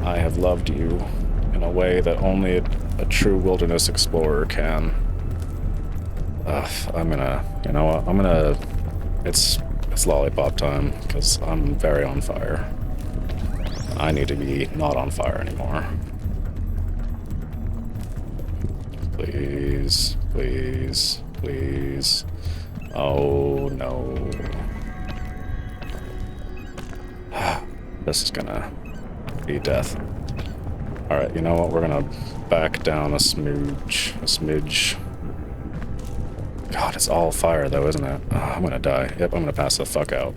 I have loved you in a way that only a true wilderness explorer can. I'm gonna, you know what, it's lollipop time, because I'm very on fire. I need to be not on fire anymore. Please, please, please. Oh no. This is gonna be death. Alright, you know what? We're gonna back down a smidge. God, it's all fire though, isn't it? Oh, I'm gonna die. Yep, I'm gonna pass the fuck out.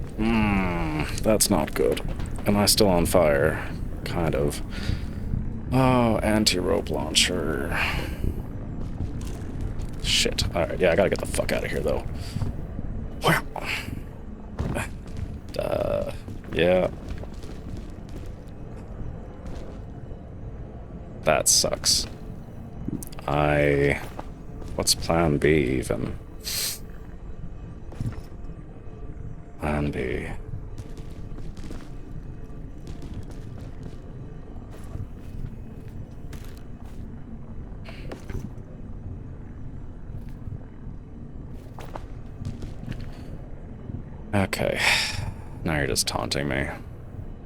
That's not good. Am I still on fire? Kind of. Oh, anti-rope launcher. Shit. Alright, yeah, I gotta get the fuck out of here though. Yeah. That sucks. What's plan B even? Plan B. Okay. Now you're just taunting me.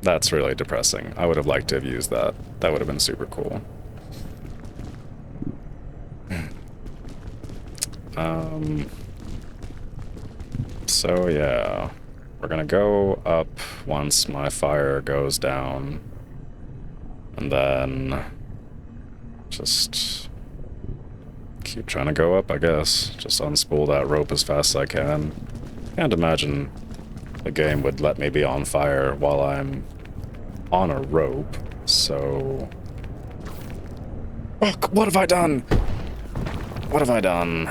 That's really depressing. I would have liked to have used that. That would have been super cool. So yeah, we're gonna go up once my fire goes down, and then just keep trying to go up, I guess. Just unspool that rope as fast as I can. Can't imagine the game would let me be on fire while I'm on a rope, so... Fuck, what have I done? What have I done?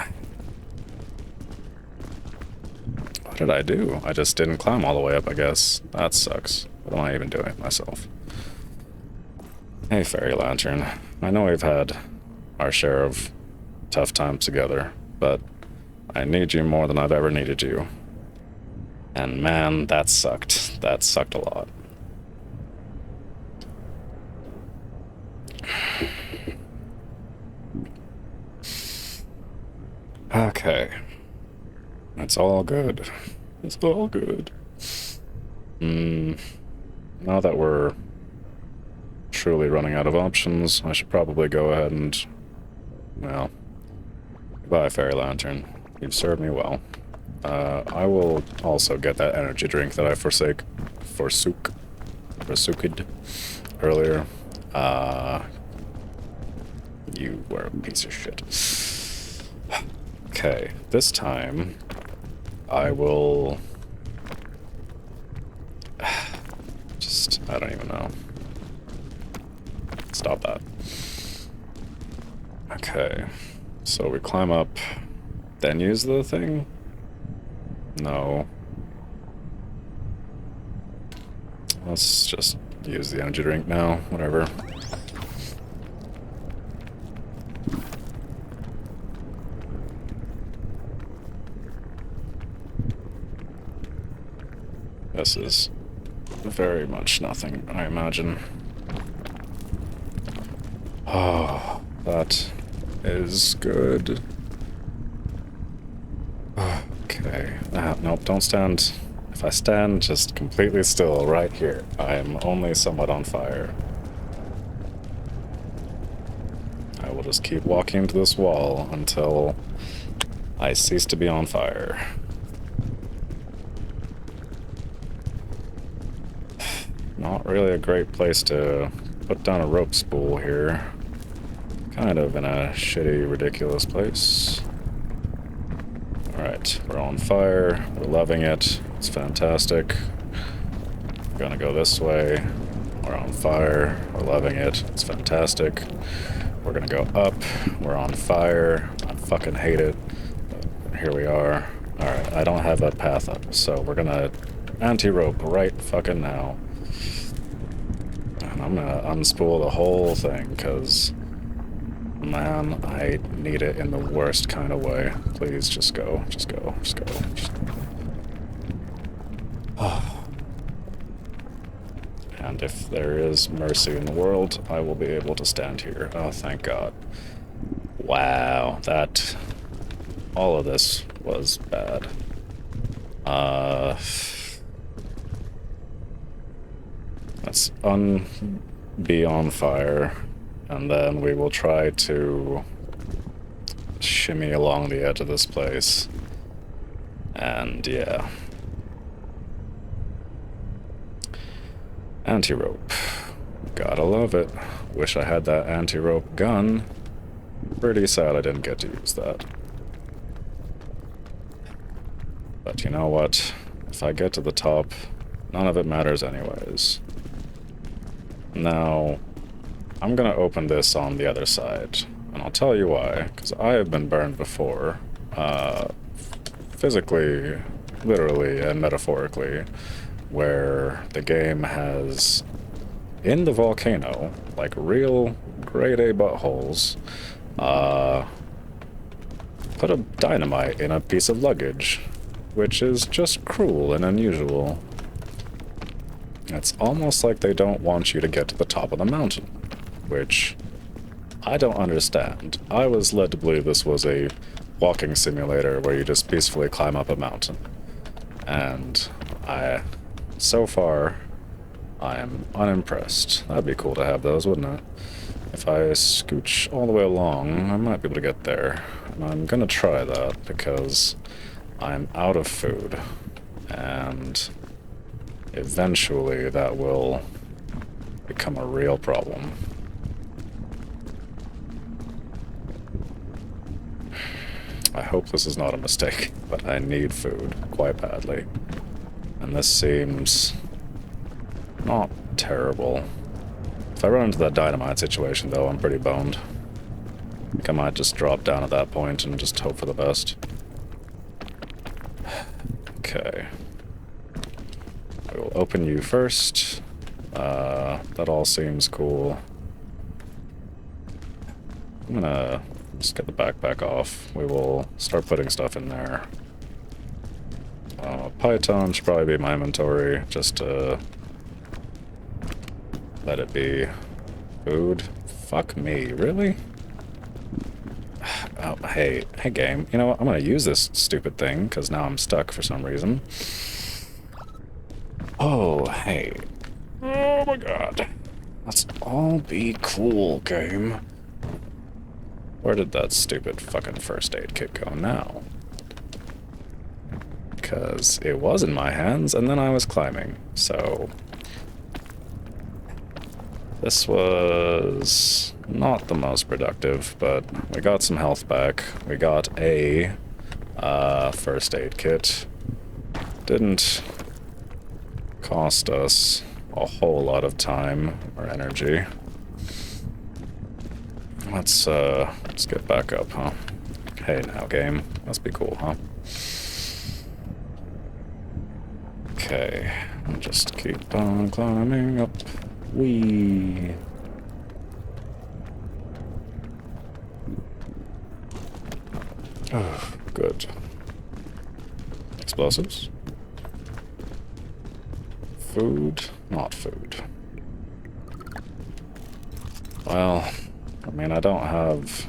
What did I do? I just didn't climb all the way up, I guess. That sucks. What am I even doing myself? Hey, Fairy Lantern. I know we've had our share of tough times together, but I need you more than I've ever needed you. And man, that sucked. That sucked a lot. Okay. It's all good. It's all good. Now that we're truly running out of options, I should probably go ahead and... Well... Goodbye, Fairy Lantern. You've served me well. I will also get that energy drink that I forsooked earlier. You were a piece of shit. Okay, this time I will just, I don't even know. Stop that. Okay, so we climb up, then use the thing? No. Let's just use the energy drink now, whatever. This is very much nothing, I imagine. Oh, that is good. Okay. Nope, don't stand. If I stand just completely still right here, I am only somewhat on fire. I will just keep walking into this wall until I cease to be on fire. Not really a great place to put down a rope spool here, kind of in a shitty, ridiculous place. Alright, we're on fire. We're loving it. It's fantastic. We're gonna go this way. We're on fire. We're loving it. It's fantastic. We're gonna go up. We're on fire. I fucking hate it. But here we are. Alright, I don't have a path up, so we're gonna anti-rope right fucking now. And I'm gonna unspool the whole thing, because, man, I need it in the worst kind of way. Please, just go. Just go. Just go. Just go. And if there is mercy in the world, I will be able to stand here. Oh, thank God. Wow, that... all of this was bad. Let's be on fire, and then we will try to shimmy along the edge of this place. And yeah. Anti-rope. Gotta love it. Wish I had that anti-rope gun. Pretty sad I didn't get to use that. But you know what? If I get to the top, none of it matters anyways. Now, I'm gonna open this on the other side, and I'll tell you why, because I have been burned before, physically, literally, and metaphorically, where the game has, in the volcano, like real grade A buttholes, put a dynamite in a piece of luggage, which is just cruel and unusual. It's almost like they don't want you to get to the top of the mountain, which I don't understand. I was led to believe this was a walking simulator where you just peacefully climb up a mountain. And so far, I am unimpressed. That'd be cool to have those, wouldn't it? If I scooch all the way along, I might be able to get there. And I'm gonna try that because I'm out of food. And eventually that will become a real problem. I hope this is not a mistake, but I need food quite badly. And this seems not terrible. If I run into that dynamite situation, though, I'm pretty boned. I think I might just drop down at that point and just hope for the best. Okay. I will open you first. That all seems cool. I'm gonna just get the backpack off. We will start putting stuff in there. Python should probably be in my inventory, just to let it be. Food? Fuck me, really? Oh, hey game, you know what? I'm gonna use this stupid thing, because now I'm stuck for some reason. Oh, hey. Oh my God. Let's all be cool, game. Where did that stupid fucking first aid kit go now? Because it was in my hands, and then I was climbing, so... This was not the most productive, but we got some health back. We got a first aid kit. Didn't cost us a whole lot of time or energy. Let's get back up, huh? Hey now, game. Must be cool, huh? Okay, I'll just keep on climbing up. Whee! Oh, good. Explosives? Food? Not food. Well, I mean, I don't have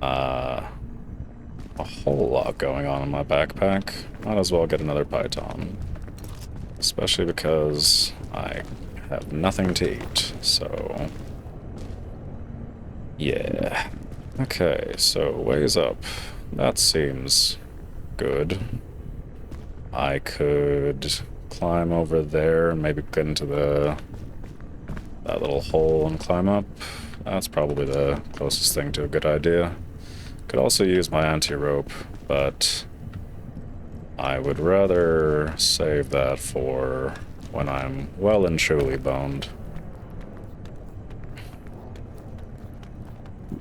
a whole lot going on in my backpack. Might as well get another python. Especially because I have nothing to eat, so... yeah. Okay, so ways up. That seems good. I could climb over there and maybe get into that little hole and climb up. That's probably the closest thing to a good idea. Could also use my anti-rope, but I would rather save that for when I'm well and truly boned.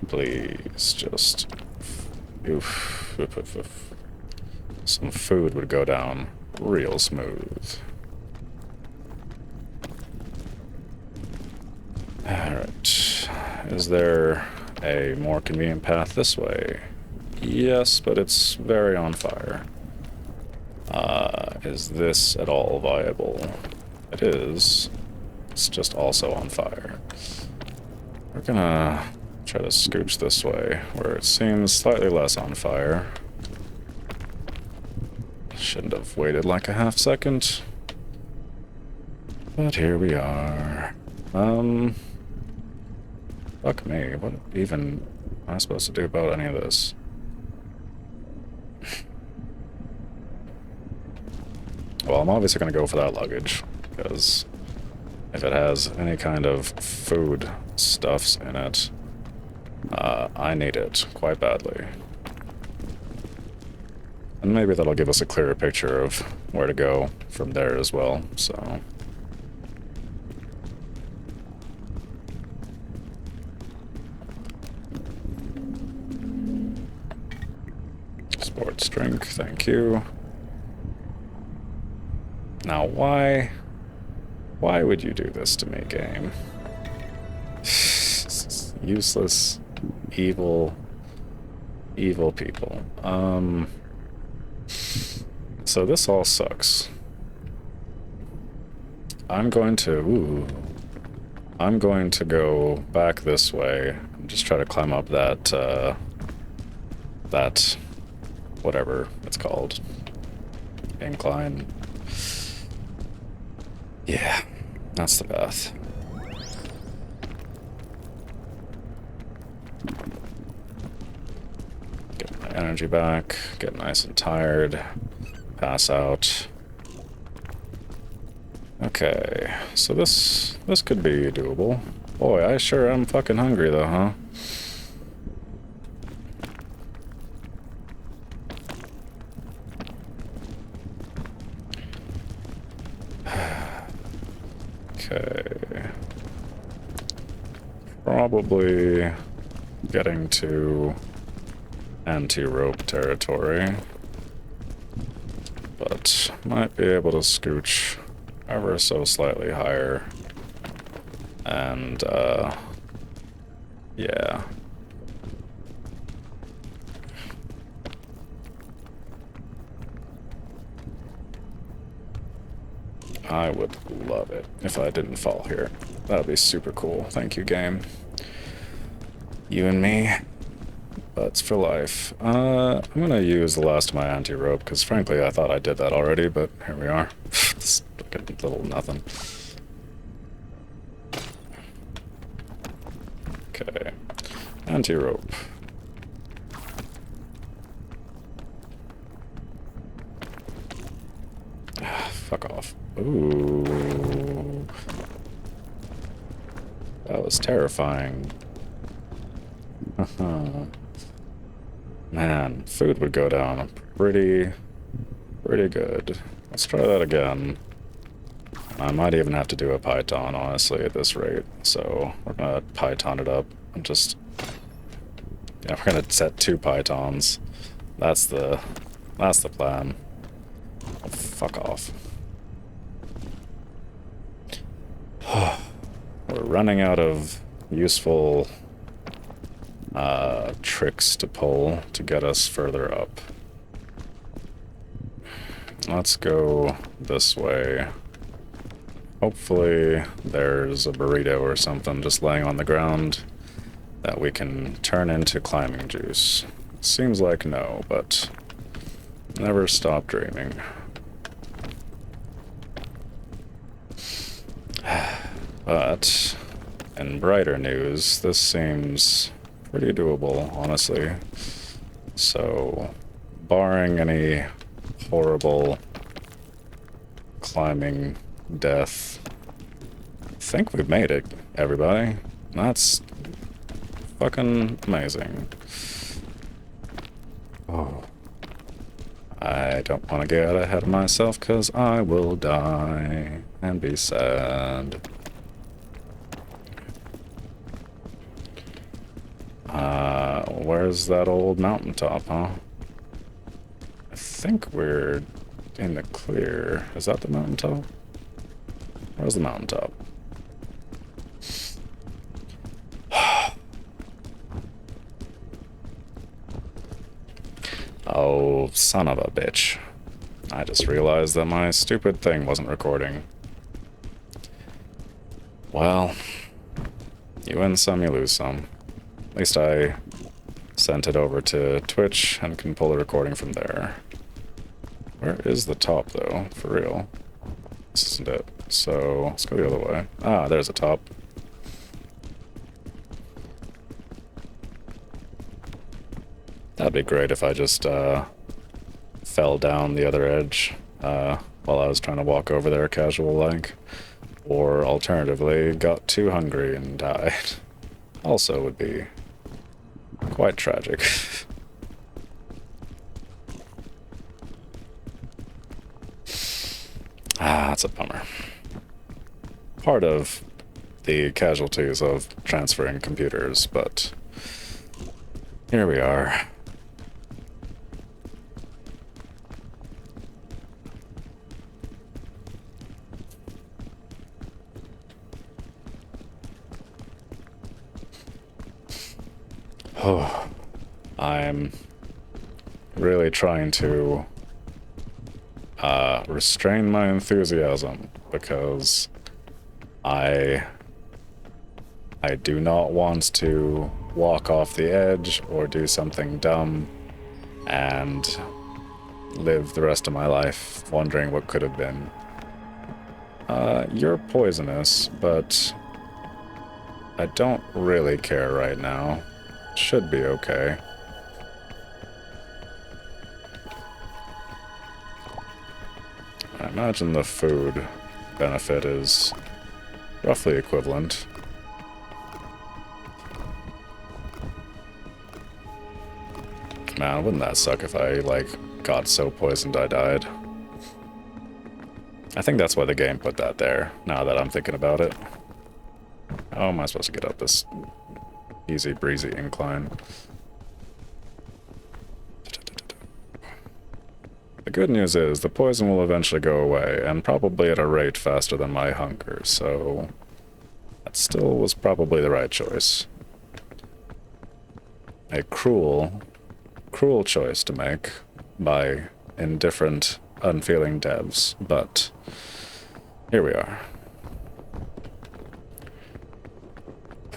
Please, just... Oof. Some food would go down real smooth. Alright. Is there a more convenient path this way? Yes, but it's very on fire. Is this at all viable? It is. It's just also on fire. We're gonna try to scooch this way, where it seems slightly less on fire. Shouldn't have waited like a half second. But here we are. Fuck me, what even am I supposed to do about any of this? Well, I'm obviously gonna go for that luggage, because if it has any kind of food stuffs in it, I need it quite badly. And maybe that'll give us a clearer picture of where to go from there as well, so... Sports drink, thank you. Now why would you do this to me, game? Useless, evil people. So this all sucks. I'm going to go back this way and just try to climb up that whatever it's called, incline. Yeah, that's the path. Get my energy back, get nice and tired, pass out. Okay, so this could be doable. Boy, I sure am fucking hungry though, huh? Okay. Probably getting to anti-rope territory, but might be able to scooch ever so slightly higher, and yeah. I would love it if I didn't fall here. That would be super cool. Thank you, game. You and me. Butts for life. I'm gonna use the last of my anti-rope, because frankly I thought I did that already, but here we are. This fucking little nothing. Okay. Anti-rope. Fuck off. Ooh. That was terrifying. Man, food would go down pretty good. Let's try that again. I might even have to do a python, honestly, at this rate. So we're gonna python it up and just... Yeah, we're gonna set 2 pythons. That's the plan. Oh, fuck off. We're running out of useful tricks to pull to get us further up. Let's go this way. Hopefully there's a burrito or something just laying on the ground that we can turn into climbing juice. Seems like no, but never stop dreaming. But in brighter news, this seems pretty doable, honestly. So, barring any horrible climbing death, I think we've made it, everybody. That's fucking amazing. Oh. I don't want to get ahead of myself because I will die and be sad. Where's that old mountaintop, huh? I think we're in the clear. Is that the mountaintop? Where's the mountaintop? Oh, son of a bitch. I just realized that my stupid thing wasn't recording. Well, you win some, you lose some. At least I sent it over to Twitch and can pull the recording from there. Where is the top, though? For real. This isn't it. So, let's go the other way. Ah, there's a top. That'd be great if I just fell down the other edge while I was trying to walk over there casual-like. Or alternatively, got too hungry and died. Also would be quite tragic. That's a bummer. Part of the casualties of transferring computers, but here we are. Oh, I'm really trying to restrain my enthusiasm because I do not want to walk off the edge or do something dumb and live the rest of my life wondering what could have been. You're poisonous, but I don't really care right now. Should be okay. I imagine the food benefit is roughly equivalent. Man, wouldn't that suck if I, like, got so poisoned I died? I think that's why the game put that there, now that I'm thinking about it. How am I supposed to get up this easy breezy incline? The good news is the poison will eventually go away, and probably at a rate faster than my hunger, so that still was probably the right choice. A cruel choice to make by indifferent, unfeeling devs, but here we are.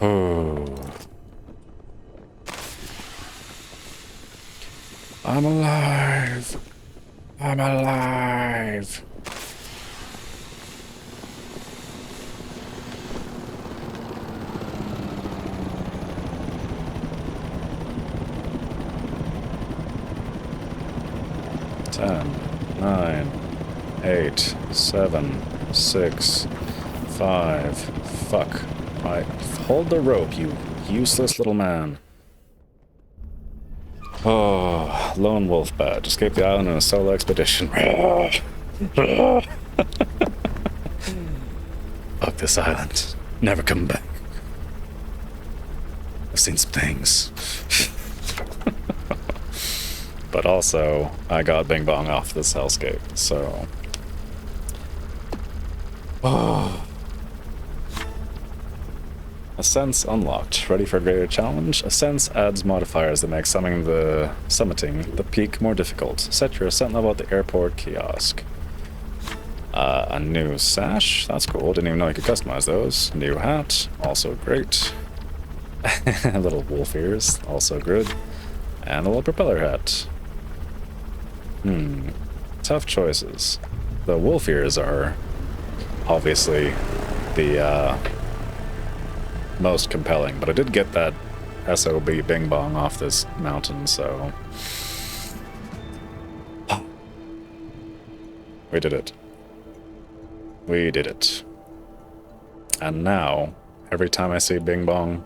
Oh. I'm alive! I'm alive! Ten, 9, 8, 7, 6, 5. Fuck. Right. Hold the rope, you useless little man. Oh, lone wolf badge. Escape the island in a solo expedition. Fuck this island. Never come back. I've seen some things. But also, I got Bing Bong off this hellscape, so... Oh. Ascents unlocked. Ready for a greater challenge? Ascents adds modifiers that make summiting the peak more difficult. Set your ascent level at the airport kiosk. A new sash. That's cool. Didn't even know you could customize those. New hat. Also great. Little wolf ears. Also good. And a little propeller hat. Tough choices. The wolf ears are obviously the most compelling, but I did get that SOB Bing Bong off this mountain, so... We did it. We did it. And now, every time I see Bing Bong,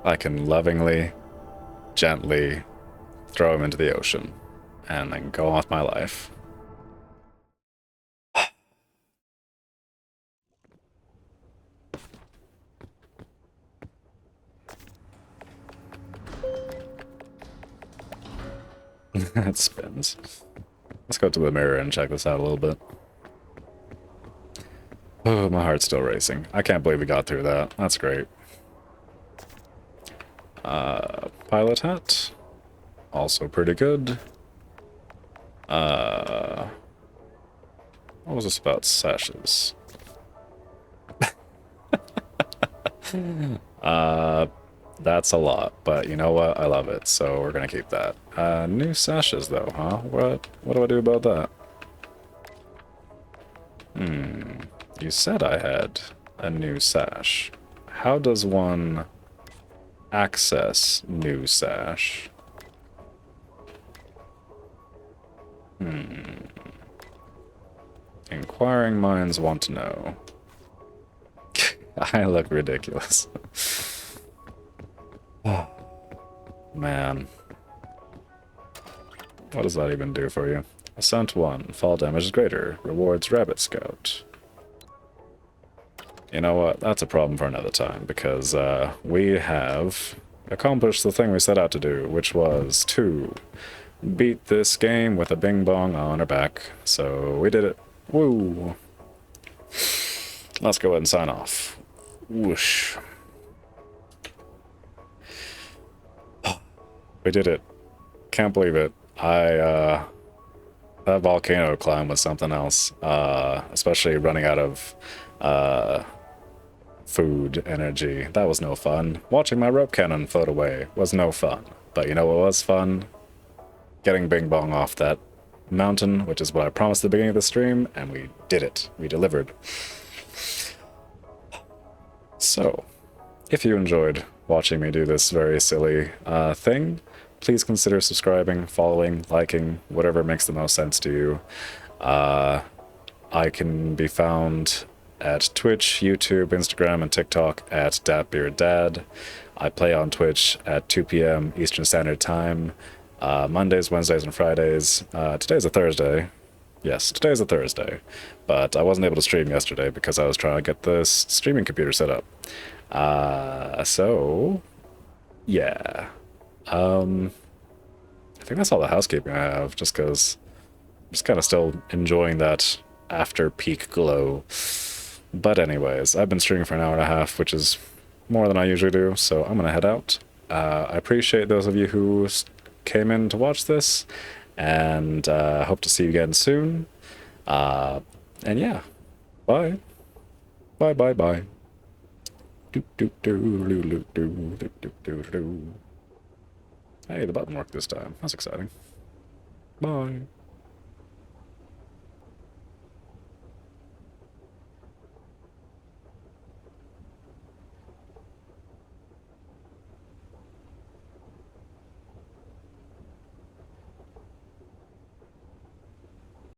I can lovingly, gently throw him into the ocean and then go on with my life. It spins. Let's go to the mirror and check this out a little bit. Oh, my heart's still racing. I can't believe we got through that. That's great. Pilot hat. Also pretty good. What was this about sashes? That's a lot, but you know what? I love it, so we're gonna keep that. New sashes though, huh? What do I do about that? You said I had a new sash. How does one access new sash? Inquiring minds want to know. I look ridiculous. Oh, man. What does that even do for you? Ascent 1. Fall damage is greater. Rewards Rabbit Scout. You know what? That's a problem for another time, because we have accomplished the thing we set out to do, which was to beat this game with a bing bong on our back. So we did it. Woo! Let's go ahead and sign off. Whoosh. We did it. Can't believe it. That volcano climb was something else. Especially running out of food energy. That was no fun. Watching my rope cannon float away was no fun. But you know what was fun? Getting Bing Bong off that mountain, which is what I promised at the beginning of the stream, and we did it. We delivered. So, if you enjoyed watching me do this very silly thing, please consider subscribing, following, liking, whatever makes the most sense to you. I can be found at Twitch, YouTube, Instagram, and TikTok at DatBeardDad. I play on Twitch at 2 p.m. Eastern Standard Time, Mondays, Wednesdays, and Fridays. Today's a Thursday. Yes, today's a Thursday, but I wasn't able to stream yesterday because I was trying to get this streaming computer set up. So, yeah. I think that's all the housekeeping I have, just because I'm just kind of still enjoying that after peak glow. But anyways, I've been streaming for an hour and a half, which is more than I usually do, so I'm gonna head out. I appreciate those of you who came in to watch this, and hope to see you again soon. And yeah, bye. Bye, bye, bye. Hey, the button worked this time. That's exciting. Bye.